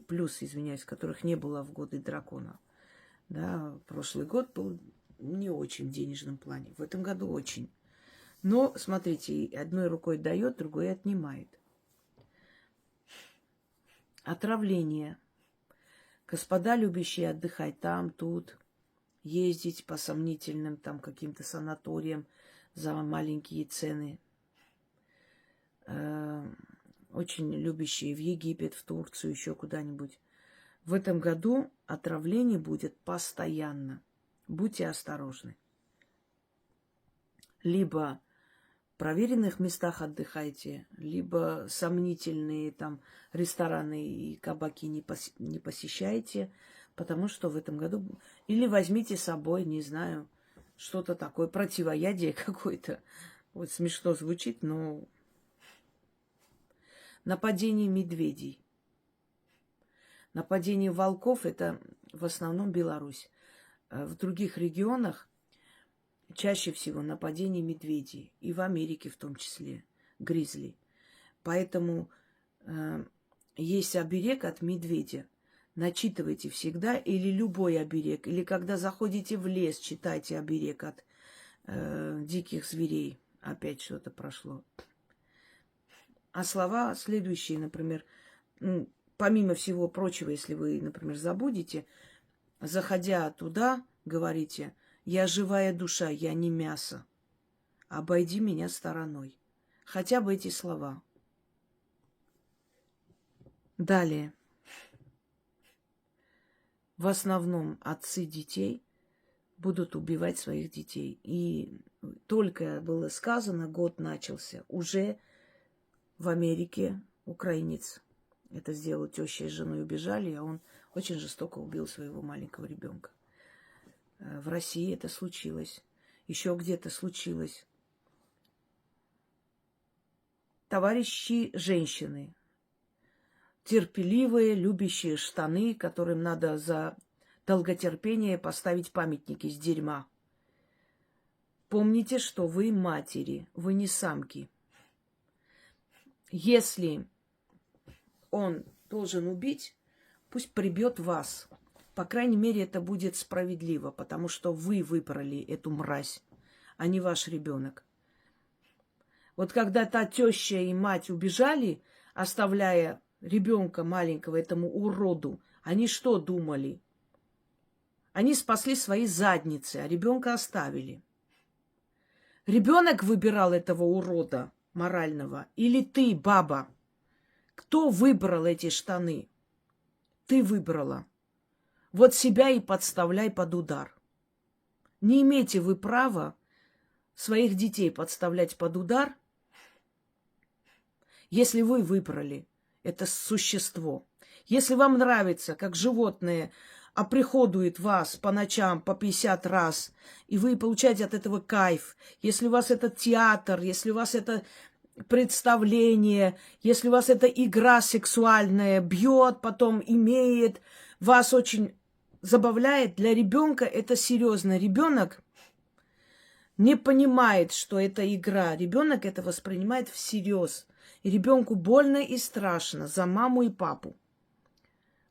Плюсы, извиняюсь, которых не было в годы дракона. Да, прошлый год был не очень в денежном плане. В этом году очень. Но, смотрите, одной рукой дает, другой отнимает. Отравление. Господа, любящие отдыхать там, тут, ездить по сомнительным там каким-то санаториям за маленькие цены. Очень любящие в Египет, в Турцию, еще куда-нибудь. В этом году отравление будет постоянно. Будьте осторожны. Либо в проверенных местах отдыхайте, либо сомнительные там рестораны и кабаки не посещайте, потому что в этом году... Или возьмите с собой, не знаю, что-то такое, противоядие какое-то. Вот смешно звучит, но... Нападение медведей. Нападение волков – это в основном Беларусь. В других регионах чаще всего нападение медведей. И в Америке в том числе. Гризли. Поэтому есть оберег от медведя. Начитывайте всегда. Или любой оберег. Или когда заходите в лес, читайте оберег от диких зверей. Опять что-то прошло. А слова следующие, например, помимо всего прочего, если вы, например, забудете, заходя туда, говорите: «Я живая душа, я не мясо. Обойди меня стороной». Хотя бы эти слова. Далее. В основном отцы детей будут убивать своих детей. И только было сказано, год начался, уже в Америке украинец это сделал, теща и женой убежали, а он очень жестоко убил своего маленького ребенка. В России это случилось. Еще где-то случилось. Товарищи женщины, терпеливые, любящие штаны, которым надо за долготерпение поставить памятники из дерьма. Помните, что вы матери, вы не самки. Если он должен убить, пусть прибьет вас. По крайней мере, это будет справедливо, потому что вы выбрали эту мразь, а не ваш ребенок. Вот когда та теща и мать убежали, оставляя ребенка маленького этому уроду, они что думали? Они спасли свои задницы, а ребенка оставили. Ребенок выбирал этого урода морального, или ты, баба? Кто выбрал эти штаны? Ты выбрала. Вот себя и подставляй под удар. Не имеете вы права своих детей подставлять под удар, если вы выбрали это существо. Если вам нравится, как животное оприходует вас по ночам по 50 раз, и вы получаете от этого кайф, если у вас это театр, если у вас это представление, если у вас это игра сексуальная, бьет, потом имеет, вас очень забавляет, для ребенка это серьезно. Ребенок не понимает, что это игра. Ребенок это воспринимает всерьез. И ребенку больно и страшно за маму и папу.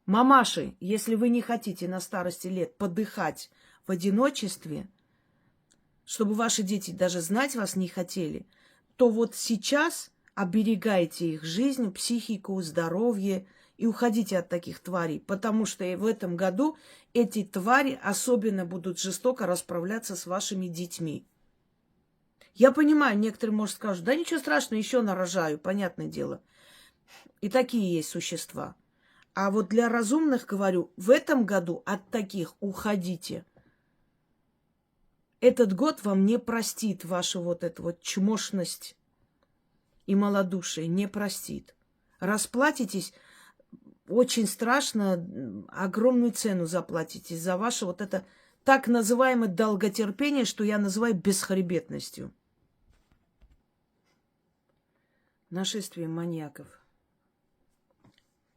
Мамаши, если вы не хотите на старости лет подыхать в одиночестве, чтобы ваши дети даже знать вас не хотели, то вот сейчас оберегайте их жизнь, психику, здоровье и уходите от таких тварей, потому что в этом году эти твари особенно будут жестоко расправляться с вашими детьми. Я понимаю, некоторые, может, скажут: да ничего страшного, еще нарожаю, понятное дело. И такие есть существа. А вот для разумных говорю, в этом году от таких уходите. Этот год вам не простит вашу вот эту вот чмошность и малодушие, не простит. Расплатитесь, очень страшно, огромную цену заплатите за ваше вот это так называемое долготерпение, что я называю бесхребетностью. Нашествие маньяков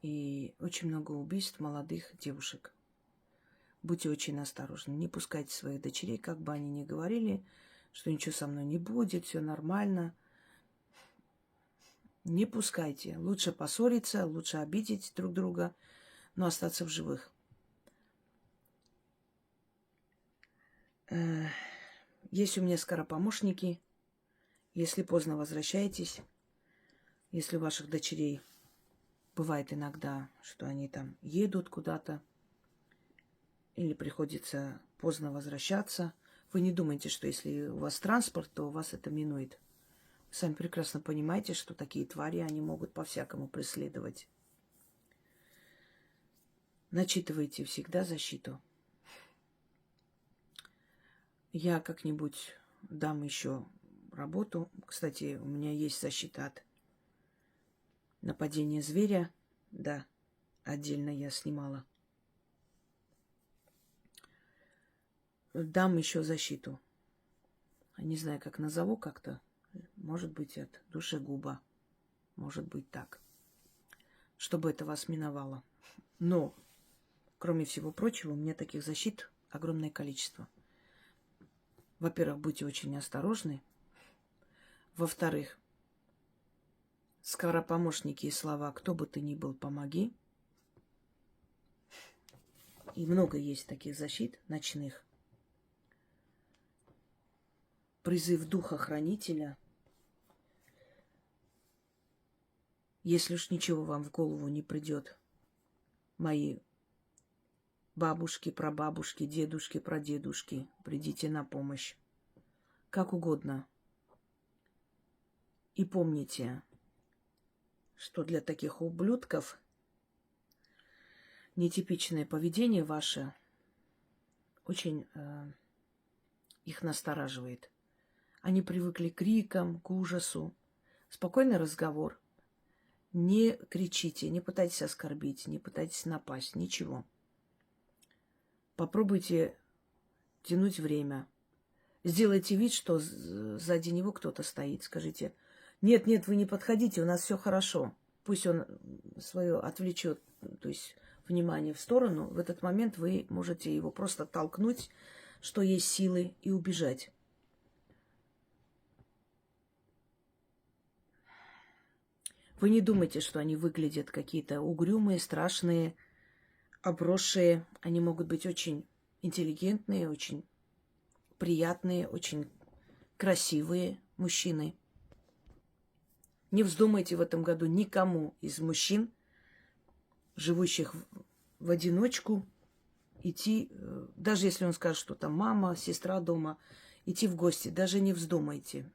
и очень много убийств молодых девушек. Будьте очень осторожны. Не пускайте своих дочерей, как бы они ни говорили, что ничего со мной не будет, все нормально. Не пускайте. Лучше поссориться, лучше обидеть друг друга, но остаться в живых. Есть у меня скоропомощники. Если поздно возвращаетесь, если у ваших дочерей бывает иногда, что они там едут куда-то, или приходится поздно возвращаться, вы не думайте, что если у вас транспорт, то вас это минует. Вы сами прекрасно понимаете, что такие твари, они могут по-всякому преследовать. Начитывайте всегда защиту. Я как-нибудь дам еще работу. Кстати, у меня есть защита от нападения зверя. Да, отдельно я снимала. Дам еще защиту. Не знаю, как назову как-то. Может быть, от душегуба. Может быть, так. Чтобы это вас миновало. Но, кроме всего прочего, у меня таких защит огромное количество. Во-первых, будьте очень осторожны. Во-вторых, скоропомощники и слова «кто бы ты ни был, помоги». И много есть таких защит ночных. Призыв духа-хранителя. Если уж ничего вам в голову не придет, мои бабушки, прабабушки, дедушки, прадедушки, придите на помощь. Как угодно. И помните, что для таких ублюдков нетипичное поведение ваше очень их настораживает. Они привыкли к крикам, к ужасу. Спокойный разговор. Не кричите, не пытайтесь оскорбить, не пытайтесь напасть, ничего. Попробуйте тянуть время. Сделайте вид, что сзади него кто-то стоит. Скажите: нет, нет, вы не подходите, у нас все хорошо. Пусть он свое отвлечет, то есть внимание в сторону. В этот момент вы можете его просто толкнуть, что есть силы, и убежать. Вы не думайте, что они выглядят какие-то угрюмые, страшные, обросшие. Они могут быть очень интеллигентные, очень приятные, очень красивые мужчины. Не вздумайте в этом году никому из мужчин, живущих в одиночку, идти, даже если он скажет, что там мама, сестра дома, идти в гости, даже не вздумайте.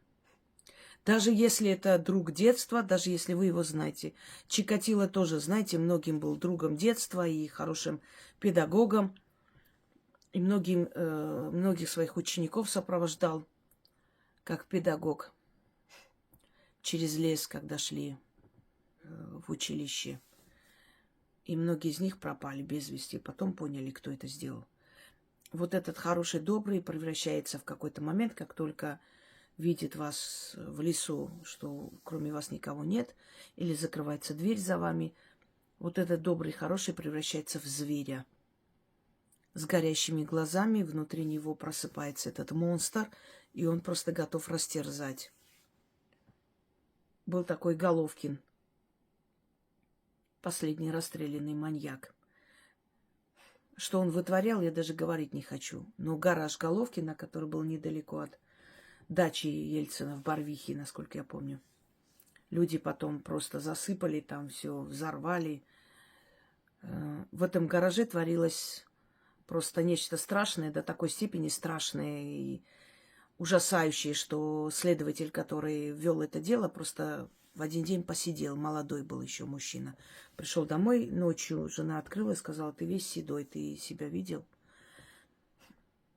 Даже если это друг детства, даже если вы его знаете. Чикатило тоже, знаете, многим был другом детства и хорошим педагогом. И многих своих учеников сопровождал как педагог через лес, когда шли в училище. И многие из них пропали без вести. Потом поняли, кто это сделал. Вот этот хороший, добрый превращается в какой-то момент, как только видит вас в лесу, что кроме вас никого нет, или закрывается дверь за вами, вот этот добрый, хороший превращается в зверя. С горящими глазами, внутри него просыпается этот монстр, и он просто готов растерзать. Был такой Головкин, последний расстрелянный маньяк. Что он вытворял, я даже говорить не хочу. Но гараж Головкина, который был недалеко от дачи Ельцина в Барвихе, насколько я помню. Люди потом просто засыпали там все, взорвали. В этом гараже творилось просто нечто страшное, до такой степени страшное и ужасающее, что следователь, который вел это дело, просто в один день посидел. Молодой был еще мужчина. Пришел домой ночью, жена открыла и сказала: ты весь седой, ты себя видел?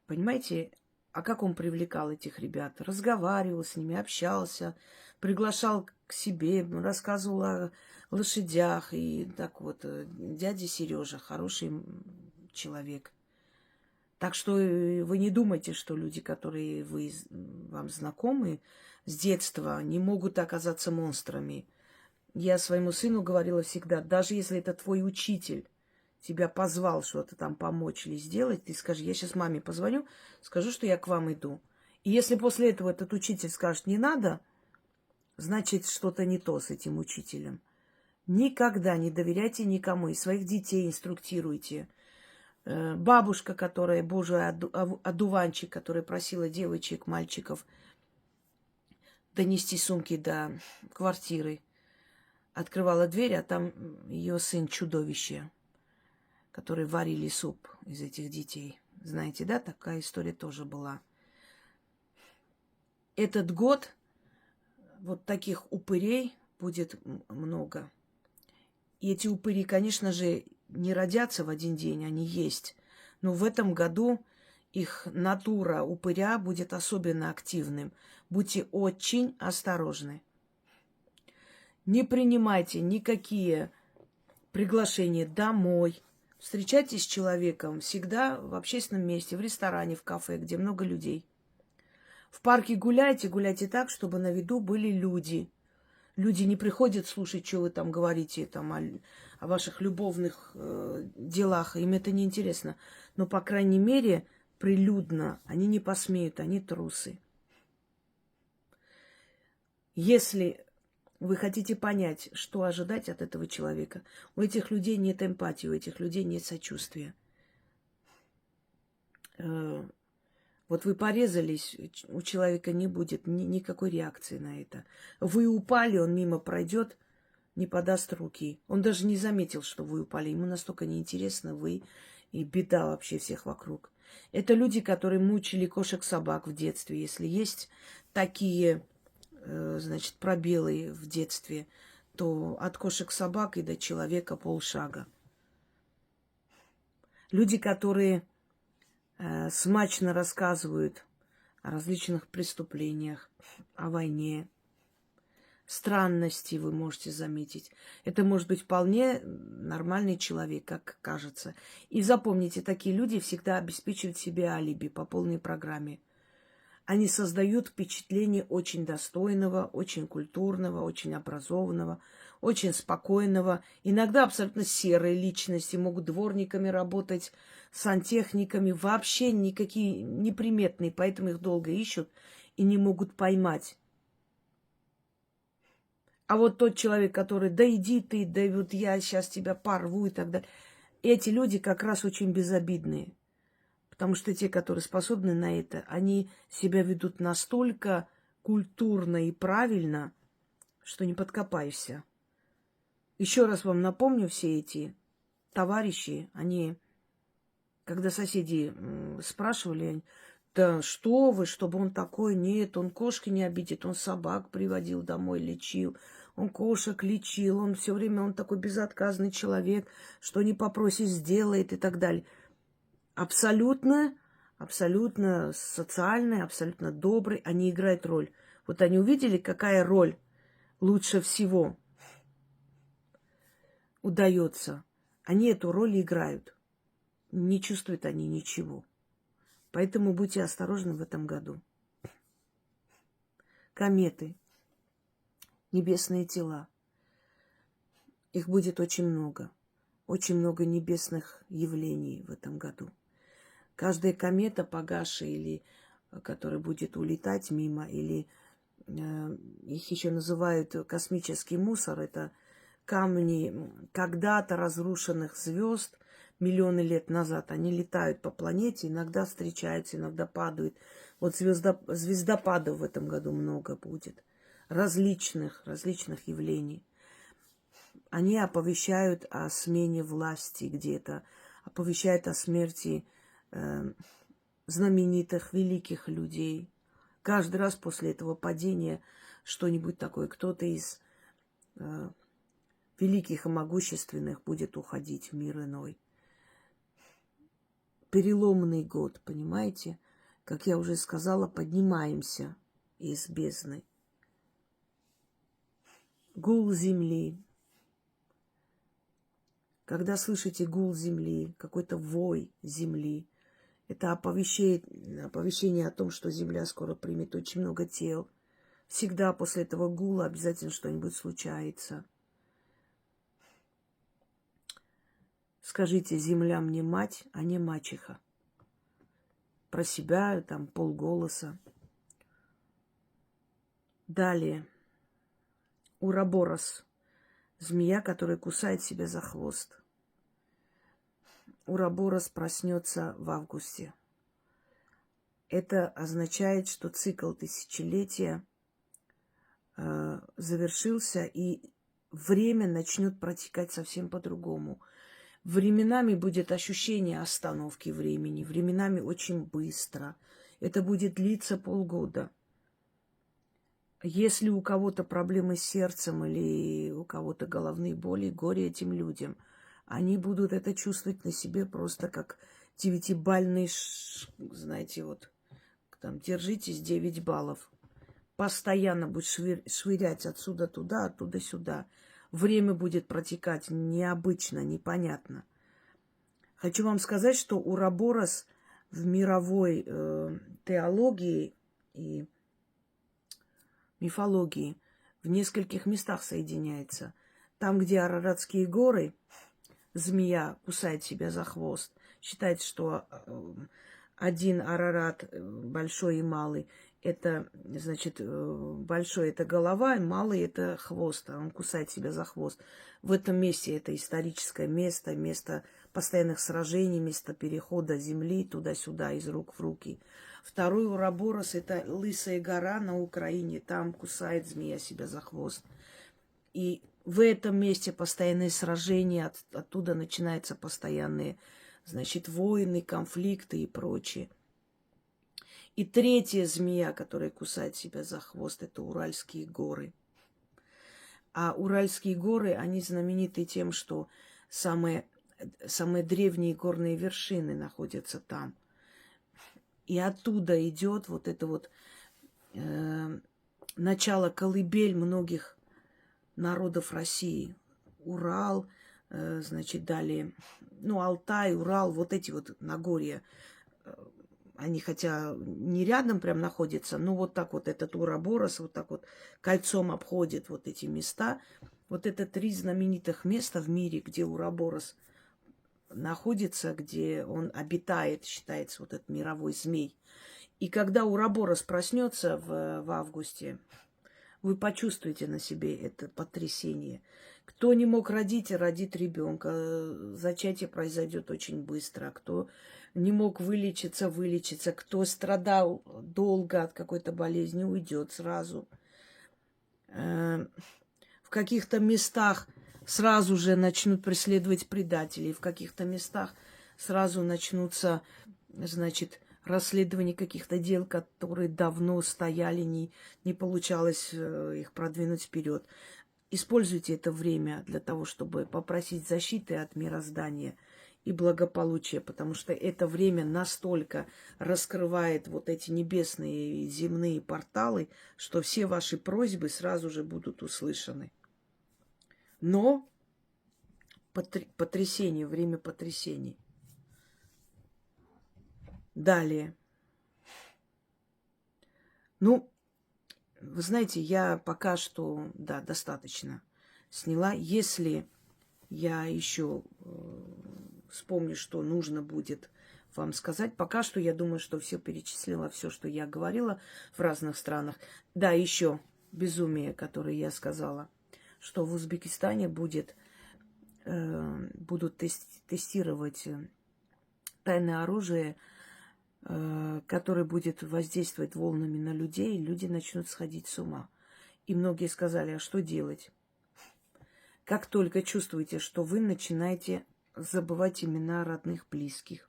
Понимаете? А как он привлекал этих ребят? Разговаривал с ними, общался, приглашал к себе, рассказывал о лошадях. И так вот, дядя Сережа, хороший человек. Так что вы не думайте, что люди, которые вам знакомы с детства, не могут оказаться монстрами. Я своему сыну говорила всегда, даже если это твой учитель тебя позвал что-то там помочь или сделать, ты скажи, я сейчас маме позвоню, скажу, что я к вам иду. И если после этого этот учитель скажет, не надо, значит, что-то не то с этим учителем. Никогда не доверяйте никому, и своих детей инструктируйте. Бабушка, которая, божий одуванчик, которая просила девочек, мальчиков донести сумки до квартиры, открывала дверь, а там ее сын чудовище, который варили суп из этих детей. Знаете, да, такая история тоже была. Этот год вот таких упырей будет много. И эти упыри, конечно же, не родятся в один день, они есть. Но в этом году их натура упыря будет особенно активным. Будьте очень осторожны. Не принимайте никакие приглашения домой. Встречайтесь с человеком всегда в общественном месте, в ресторане, в кафе, где много людей. В парке гуляйте, гуляйте так, чтобы на виду были люди. Люди не приходят слушать, что вы там говорите, там, о ваших любовных делах. Им это не интересно. Но, по крайней мере, прилюдно они не посмеют, они трусы. Если вы хотите понять, что ожидать от этого человека, у этих людей нет эмпатии, у этих людей нет сочувствия. Вот вы порезались, у человека не будет никакой реакции на это. Вы упали, он мимо пройдет, не подаст руки. Он даже не заметил, что вы упали. Ему настолько неинтересно вы и беда вообще всех вокруг. Это люди, которые мучили кошек-собак в детстве. Если есть такие, значит, пробелы в детстве, то от кошек-собак и до человека полшага. Люди, которые смачно рассказывают о различных преступлениях, о войне. Странности вы можете заметить. Это может быть вполне нормальный человек, как кажется. И запомните, такие люди всегда обеспечивают себе алиби по полной программе. Они создают впечатление очень достойного, очень культурного, очень образованного, очень спокойного. Иногда абсолютно серые личности, могут дворниками работать, сантехниками, вообще никакие неприметные, поэтому их долго ищут и не могут поймать. А вот тот человек, который, да иди ты, да вот я сейчас тебя порву и так далее. Эти люди как раз очень безобидные. Потому что те, которые способны на это, они себя ведут настолько культурно и правильно, что не подкопаешься. Еще раз вам напомню, все эти товарищи, они, когда соседи спрашивали, да что вы, чтобы он такой, нет, он кошки не обидит, он собак приводил домой, лечил, он кошек лечил, он все время, он такой безотказный человек, что не попросит, сделает и так далее. Абсолютно социальный, абсолютно добрый, они играют роль. Вот они увидели, какая роль лучше всего удается. Они эту роль играют. Не чувствуют они ничего. Поэтому будьте осторожны в этом году. Кометы, небесные тела. Их будет очень много. Очень много небесных явлений в этом году. Каждая комета погасшая или которая будет улетать мимо, или их еще называют космический мусор, это камни когда-то разрушенных звезд миллионы лет назад. Они летают по планете, иногда встречаются, иногда падают. Вот звездопадов в этом году много будет. Различных явлений. Они оповещают о смене власти где-то, оповещают о смерти знаменитых, великих людей. Каждый раз после этого падения что-нибудь такое, кто-то из великих и могущественных будет уходить в мир иной. Переломный год, понимаете? Как я уже сказала, поднимаемся из бездны. Гул земли. Когда слышите гул земли, какой-то вой земли, Это оповещение о том, что Земля скоро примет очень много тел. Всегда после этого гула обязательно что-нибудь случается. Скажите, Земля мне мать, а не мачеха. Про себя там полголоса. Далее. Ураборос. Змея, которая кусает себя за хвост. Ураборос проснется в августе. Это означает, что цикл тысячелетия завершился, и время начнет протекать совсем по-другому. Временами будет ощущение остановки времени, временами очень быстро. Это будет длиться полгода. Если у кого-то проблемы с сердцем или у кого-то головные боли, горе этим людям. Они будут это чувствовать на себе просто как 9-бальный, знаете, вот, там, держитесь 9 баллов. Постоянно будет швырять отсюда туда, оттуда сюда. Время будет протекать необычно, непонятно. Хочу вам сказать, что Ураборос в мировой теологии и мифологии в нескольких местах соединяется. Там, где Араратские горы, змея кусает себя за хвост. Считается, что один Арарат, большой и малый, это, значит, большой это голова, малый это хвост, а он кусает себя за хвост. В этом месте это историческое место, место постоянных сражений, место перехода земли туда-сюда, из рук в руки. Второй Ураборос – это Лысая гора на Украине, там кусает змея себя за хвост. И в этом месте постоянные сражения, оттуда начинаются постоянные, значит, войны, конфликты и прочее. И третья змея, которая кусает себя за хвост, это Уральские горы. А Уральские горы, они знамениты тем, что самые древние горные вершины находятся там. И оттуда идет вот это вот начало колыбель многих народов России. Урал, значит, далее, Алтай, Урал, вот эти вот Нагорья. Они хотя не рядом прям находятся, но вот так вот этот Ураборос вот так вот кольцом обходит вот эти места. Вот это 3 знаменитых места в мире, где Ураборос находится, где он обитает, считается вот этот мировой змей. И когда Ураборос проснется в августе, вы почувствуете на себе это потрясение. Кто не мог родить, родит ребенка. Зачатие произойдет очень быстро. Кто не мог вылечиться, вылечится. Кто страдал долго от какой-то болезни, уйдет сразу. В каких-то местах сразу же начнут преследовать предателей. В каких-то местах сразу начнутся, значит, расследование каких-то дел, которые давно стояли, не получалось их продвинуть вперед. Используйте это время для того, чтобы попросить защиты от мироздания и благополучия, потому что это время настолько раскрывает вот эти небесные и земные порталы, что все ваши просьбы сразу же будут услышаны. Но потрясение, время потрясений. Далее. Вы знаете, я пока что, да, достаточно сняла. Если я еще вспомню, что нужно будет вам сказать, пока что я думаю, что все перечислила, все, что я говорила в разных странах. Да, еще безумие, которое я сказала, что в Узбекистане будут тестировать тайное оружие, который будет воздействовать волнами на людей, и люди начнут сходить с ума. И многие сказали, а что делать? Как только чувствуете, что вы начинаете забывать имена родных, близких,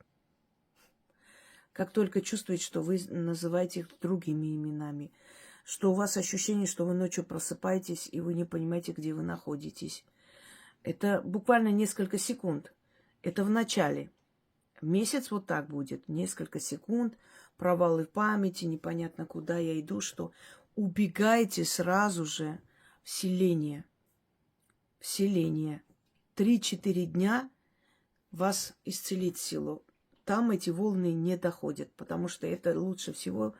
как только чувствуете, что вы называете их другими именами, что у вас ощущение, что вы ночью просыпаетесь, и вы не понимаете, где вы находитесь. Это буквально несколько секунд. Это в начале. Месяц вот так будет, несколько секунд, провалы в памяти, непонятно, куда я иду, что убегайте сразу же в селение. В селение. 3-4 дня вас исцелит силу. там эти волны не доходят, потому что это лучше всего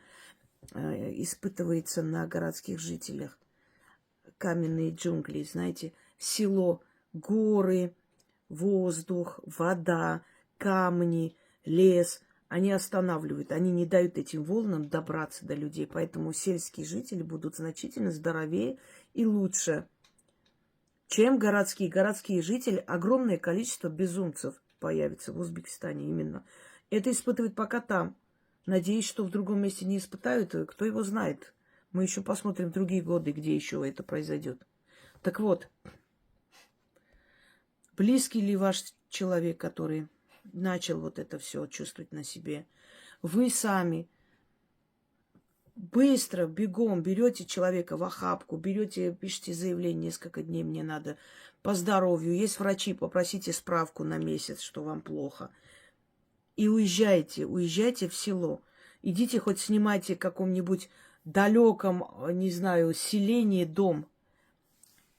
испытывается на городских жителях. Каменные джунгли, знаете, село, горы, воздух, вода, камни, лес. Они останавливают, они не дают этим волнам добраться до людей. Поэтому сельские жители будут значительно здоровее и лучше, чем городские. Городские жители, огромное количество безумцев появится в Узбекистане именно. Это испытывают пока там. Надеюсь, что в другом месте не испытают. Кто его знает. Мы еще посмотрим в другие годы, где еще это произойдет. Так вот, близкий ли ваш человек, который начал вот это все чувствовать на себе? Вы сами быстро, бегом берете человека в охапку, берете, пишите заявление, несколько дней мне надо по здоровью. Есть врачи, попросите справку на месяц, что вам плохо. И уезжайте в село. Идите хоть снимайте в каком-нибудь далеком, не знаю, селении дом.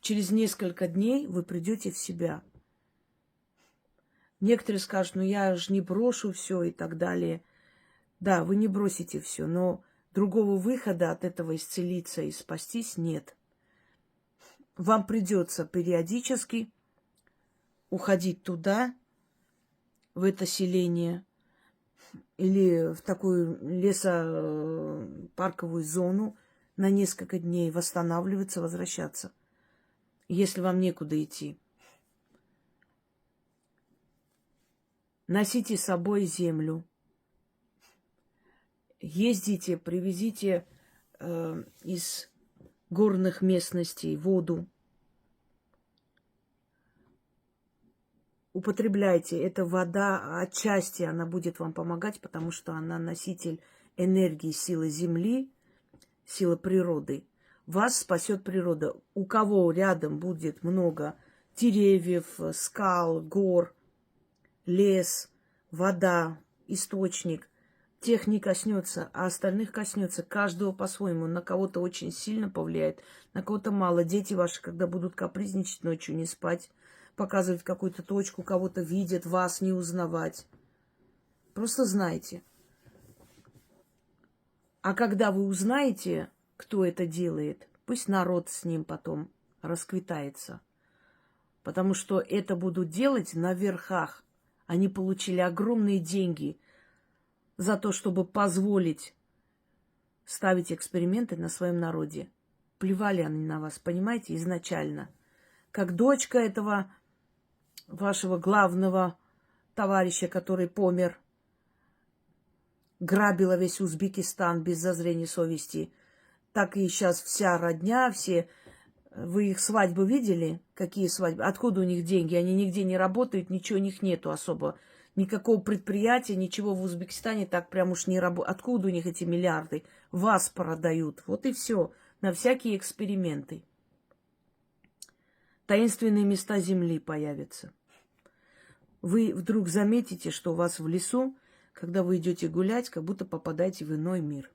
Через несколько дней вы придете в себя. Некоторые скажут, ну я же не брошу все и так далее. Да, вы не бросите все, но другого выхода от этого исцелиться и спастись нет. Вам придется периодически уходить туда, в это селение, или в такую лесопарковую зону на несколько дней, восстанавливаться, возвращаться, если вам некуда идти. Носите с собой землю. Ездите, привезите из горных местностей воду. Употребляйте. Эта вода отчасти она будет вам помогать, потому что она носитель энергии, силы земли, силы природы. Вас спасет природа. У кого рядом будет много деревьев, скал, гор, лес, вода, источник, тех не коснется, а остальных коснется. Каждого по-своему. На кого-то очень сильно повлияет, на кого-то мало. Дети ваши, когда будут капризничать ночью, не спать, показывать какую-то точку, кого-то видят, вас не узнавать. Просто знайте. А когда вы узнаете, кто это делает, пусть народ с ним потом расквитается. Потому что это будут делать на верхах. Они получили огромные деньги за то, чтобы позволить ставить эксперименты на своем народе. Плевали они на вас, понимаете, изначально. Как дочка этого вашего главного товарища, который помер, грабила весь Узбекистан без зазрения совести, так и сейчас вся родня, все... Вы их свадьбы видели? Какие свадьбы? Откуда у них деньги? Они нигде не работают, ничего у них нету особо. Никакого предприятия, ничего в Узбекистане так прям уж не работает. Откуда у них эти миллиарды? Вас продают. Вот и все. На всякие эксперименты. Таинственные места Земли появятся. Вы вдруг заметите, что у вас в лесу, когда вы идете гулять, как будто попадаете в иной мир.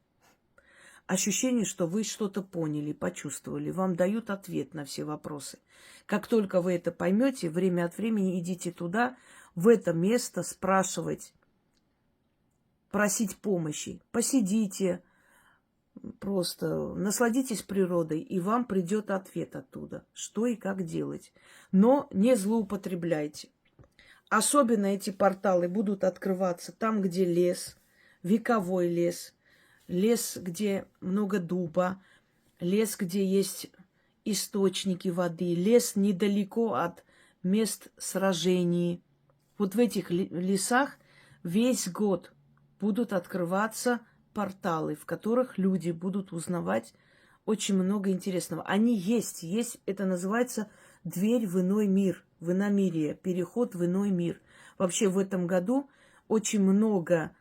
Ощущение, что вы что-то поняли, почувствовали. Вам дают ответ на все вопросы. Как только вы это поймете, время от времени идите туда, в это место спрашивать, просить помощи. Посидите, просто насладитесь природой, и вам придет ответ оттуда, что и как делать. Но не злоупотребляйте. Особенно эти порталы будут открываться там, где лес, вековой лес, лес, где много дуба, лес, где есть источники воды, лес недалеко от мест сражений. Вот в этих лесах весь год будут открываться порталы, в которых люди будут узнавать очень много интересного. Они есть, это называется дверь в иной мир, в иномирие, переход в иной мир. Вообще в этом году очень много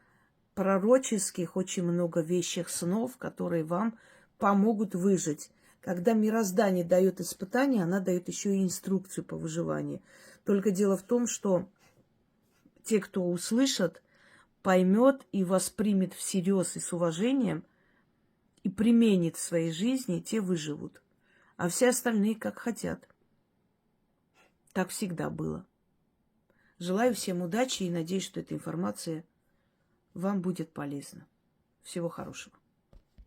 пророческих, очень много вещих снов, которые вам помогут выжить. Когда мироздание дает испытания, она дает еще и инструкцию по выживанию. Только дело в том, что те, кто услышат, поймет и воспримет всерьез и с уважением, и применит в своей жизни, те выживут. А все остальные как хотят. Так всегда было. Желаю всем удачи и надеюсь, что эта информация вам будет полезно. Всего хорошего.